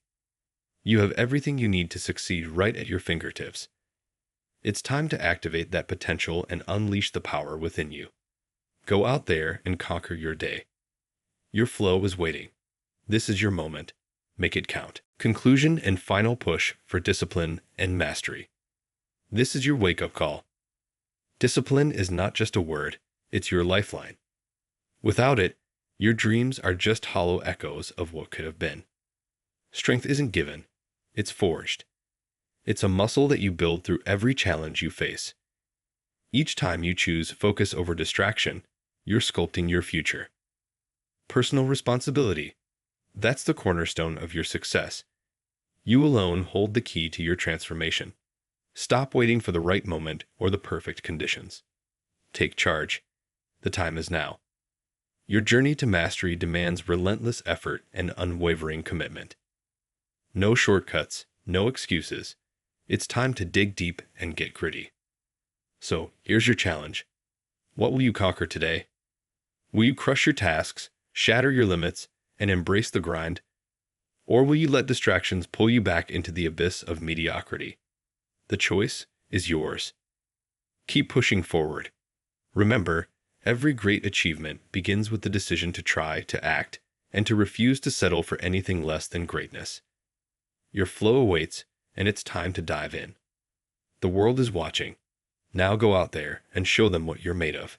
You have everything you need to succeed right at your fingertips. It's time to activate that potential and unleash the power within you. Go out there and conquer your day. Your flow is waiting. This is your moment. Make it count. Conclusion and final push for discipline and mastery. This is your wake-up call. Discipline is not just a word, it's your lifeline. Without it, your dreams are just hollow echoes of what could have been. Strength isn't given, it's forged. It's a muscle that you build through every challenge you face. Each time you choose focus over distraction, you're sculpting your future. Personal responsibility. That's the cornerstone of your success. You alone hold the key to your transformation. Stop waiting for the right moment or the perfect conditions. Take charge. The time is now. Your journey to mastery demands relentless effort and unwavering commitment. No shortcuts, no excuses. It's time to dig deep and get gritty. So, here's your challenge. What will you conquer today? Will you crush your tasks, shatter your limits, and embrace the grind? Or will you let distractions pull you back into the abyss of mediocrity? The choice is yours. Keep pushing forward. Remember, every great achievement begins with the decision to try, to act, and to refuse to settle for anything less than greatness. Your flow awaits, and it's time to dive in. The world is watching. Now go out there and show them what you're made of.